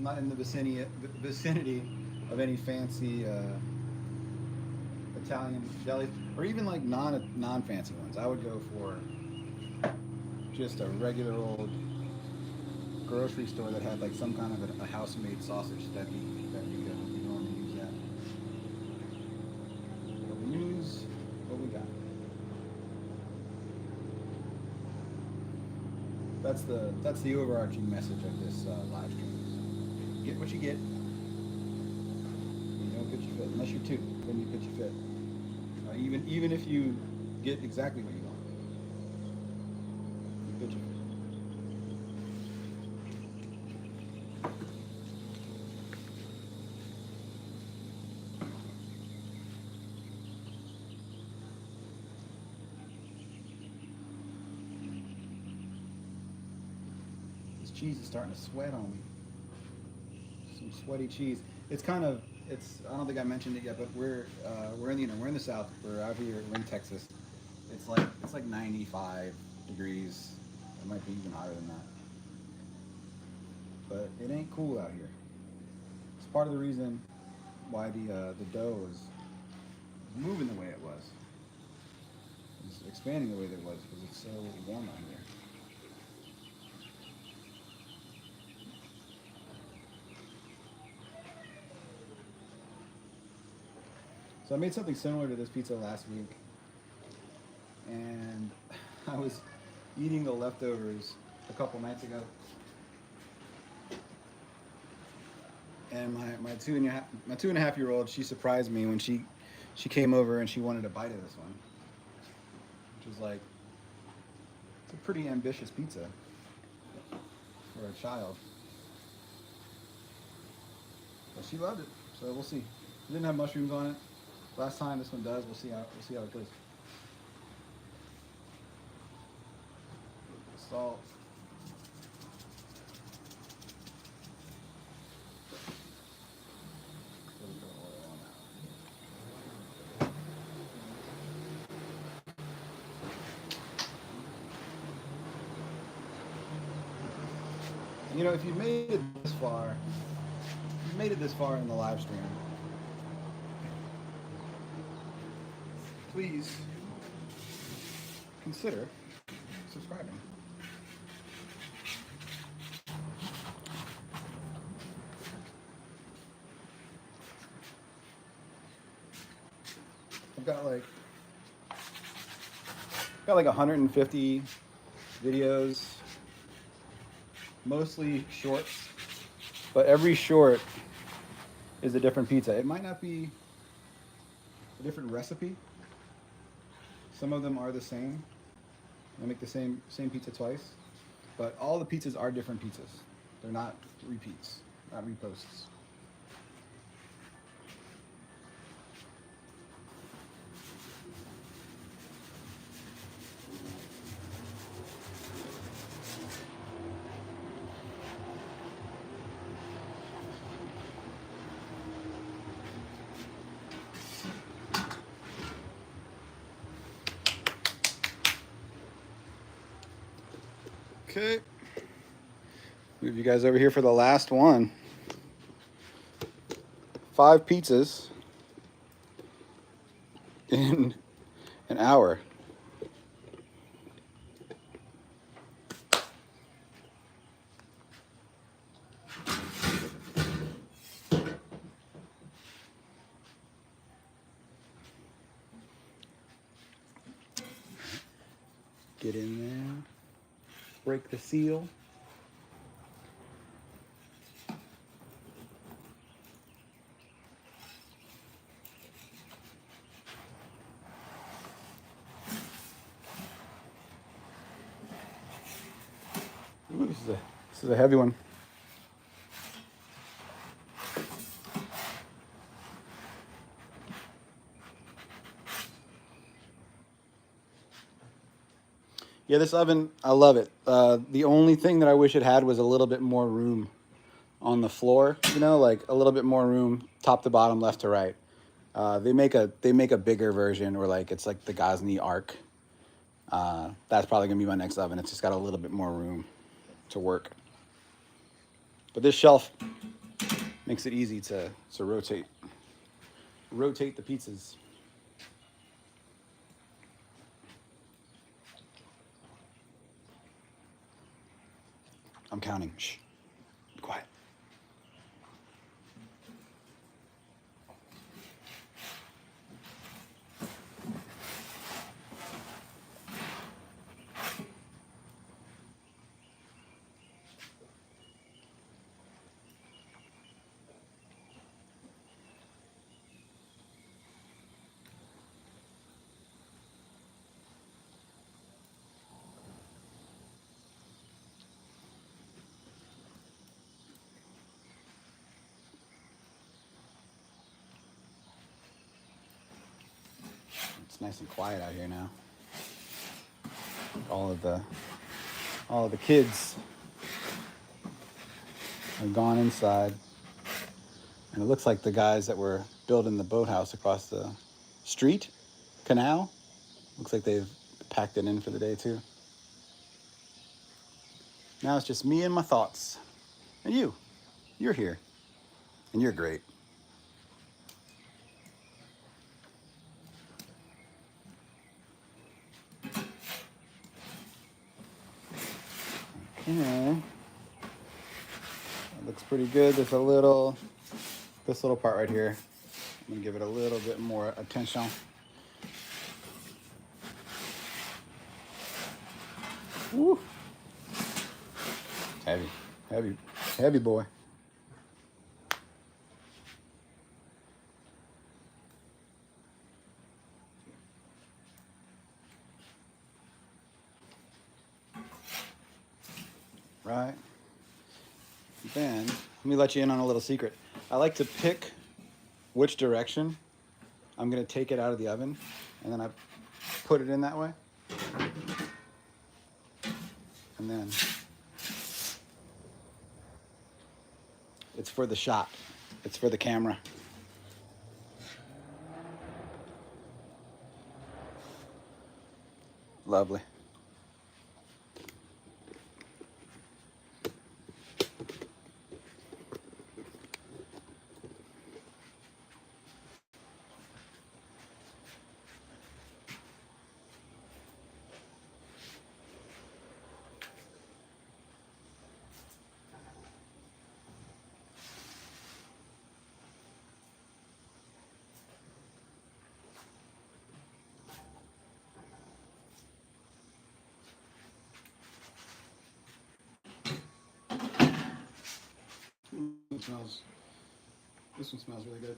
[SPEAKER 1] not in the vicinity of any fancy Italian delis, or even like non-fancy ones. I would go for just a regular old grocery store that had like some kind of a house-made sausage. That'd be good. We normally use that. But we use what we got. That's the overarching message of this live stream. Get what you get. You don't pitch your fit unless you're two. Then you pitch your fit. Even if you get exactly what you want, you pitch your fit. This cheese is starting to sweat on me. Some sweaty cheese. It's kind of, I don't think I mentioned it yet, but we're in the South. We're out here in Texas. It's like 95 degrees. It might be even higher than that. But it ain't cool out here. It's part of the reason why the dough is moving the way it was. It's expanding the way that it was because it's so warm out here. So I made something similar to this pizza last week, and I was eating the leftovers a couple nights ago, and my two and a half year old, she surprised me when she came over and she wanted a bite of this one, which is like, it's a pretty ambitious pizza for a child, but she loved it. So we'll see. It didn't have mushrooms on it. Last time, this one does. We'll see how it goes. Salt. You know, if you've made it this far, in the live stream, please consider subscribing. I've got like 150 videos, mostly shorts, but every short is a different pizza. It might not be a different recipe. Some of them are the same. I make the same pizza twice, but all the pizzas are different pizzas. They're not repeats, not reposts. Okay, move you guys over here for the last one. 5 pizzas in an hour. Get in there. Break the seal. Ooh, this is a heavy one. Yeah, this oven, I love it. The only thing that I wish it had was a little bit more room on the floor, you know, like a little bit more room, top to bottom, left to right. They make a bigger version, or like it's like the Gozney Arc. That's probably gonna be my next oven. It's just got a little bit more room to work. But this shelf makes it easy to rotate the pizzas. I'm counting. Shh. Be quiet. It's nice and quiet out here now. All of the kids are gone inside. And it looks like the guys that were building the boathouse across the canal, looks like they've packed it in for the day too. Now it's just me and my thoughts. And you're here. And you're great. Okay. That looks pretty good. There's this little part right here. I'm gonna give it a little bit more attention. Woo. Heavy boy. Right. Then, let me let you in on a little secret. I like to pick which direction I'm gonna take it out of the oven, and then I put it in that way. And then it's for the shot. It's for the camera. Lovely. This one smells really good.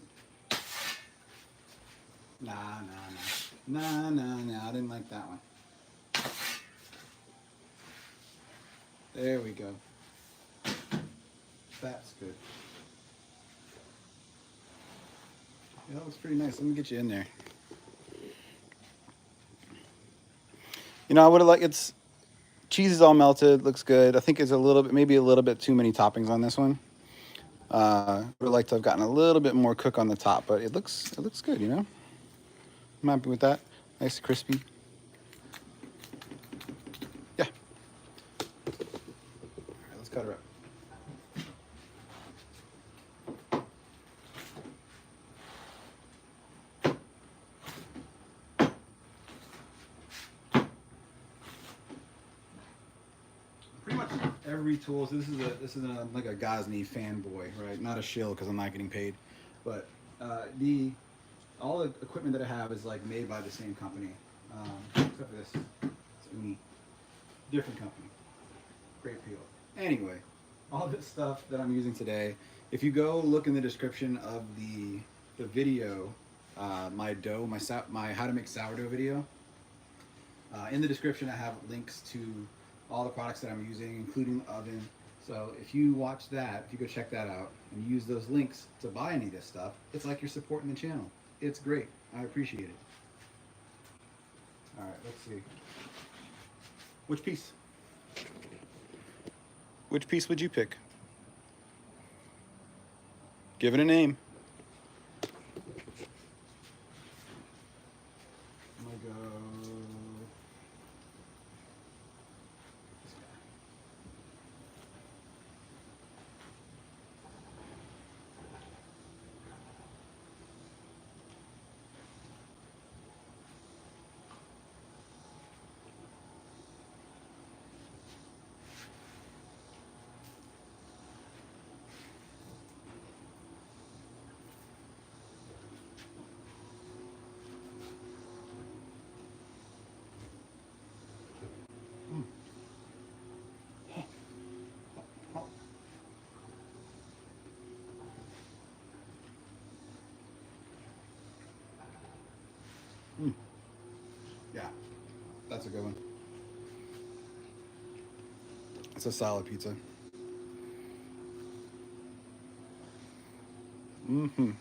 [SPEAKER 1] Nah. I didn't like that one. There we go. That's good. Yeah, that looks pretty nice. Let me get you in there. You know, I would have liked cheese is all melted. Looks good. I think it's maybe a little bit too many toppings on this one. Would have liked to have gotten a little bit more cook on the top, but it looks good, you know? I'm happy with that. Nice, crispy. Yeah. All right, let's cut her up. Pretty much every tool. So this is like a Gozney fanboy, right? Not a shill because I'm not getting paid, but all the equipment that I have is like made by the same company, except for this. It's Uni. different company. Great peel. Anyway, all this stuff that I'm using today, if you go look in the description of the video, my dough, my how to make sourdough video, in the description I have links to all the products that I'm using, including the oven. So if you watch that, if you go check that out and use those links to buy any of this stuff, it's like you're supporting the channel. It's great. I appreciate it. All right, let's see. Which piece? Which piece would you pick? Give it a name. I'm gonna go. This guy. Yeah, that's a good one. It's a solid pizza. Mm-hmm.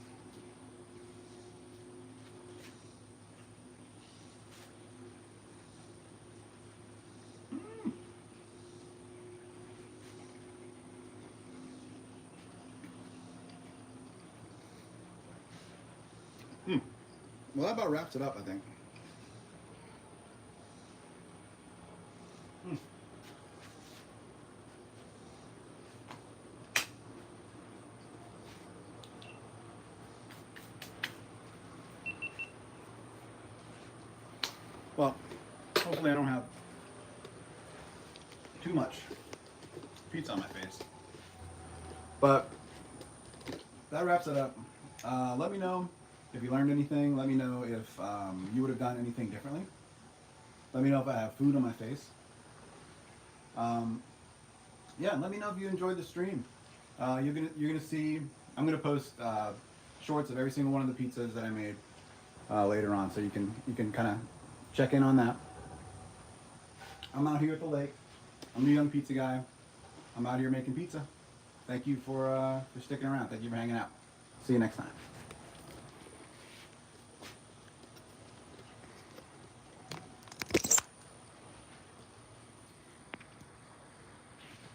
[SPEAKER 1] Well, that about wraps it up, I think. Well, hopefully I don't have too much pizza on my face. But that wraps it up. Let me know if you learned anything. Let me know if you would have done anything differently. Let me know if I have food on my face. Yeah, let me know if you enjoyed the stream. You're gonna see. I'm gonna post shorts of every single one of the pizzas that I made later on, so you can kind of check in on that. I'm out here at the lake. I'm the young pizza guy. I'm out here making pizza. Thank you for sticking around. Thank you for hanging out. See you next time.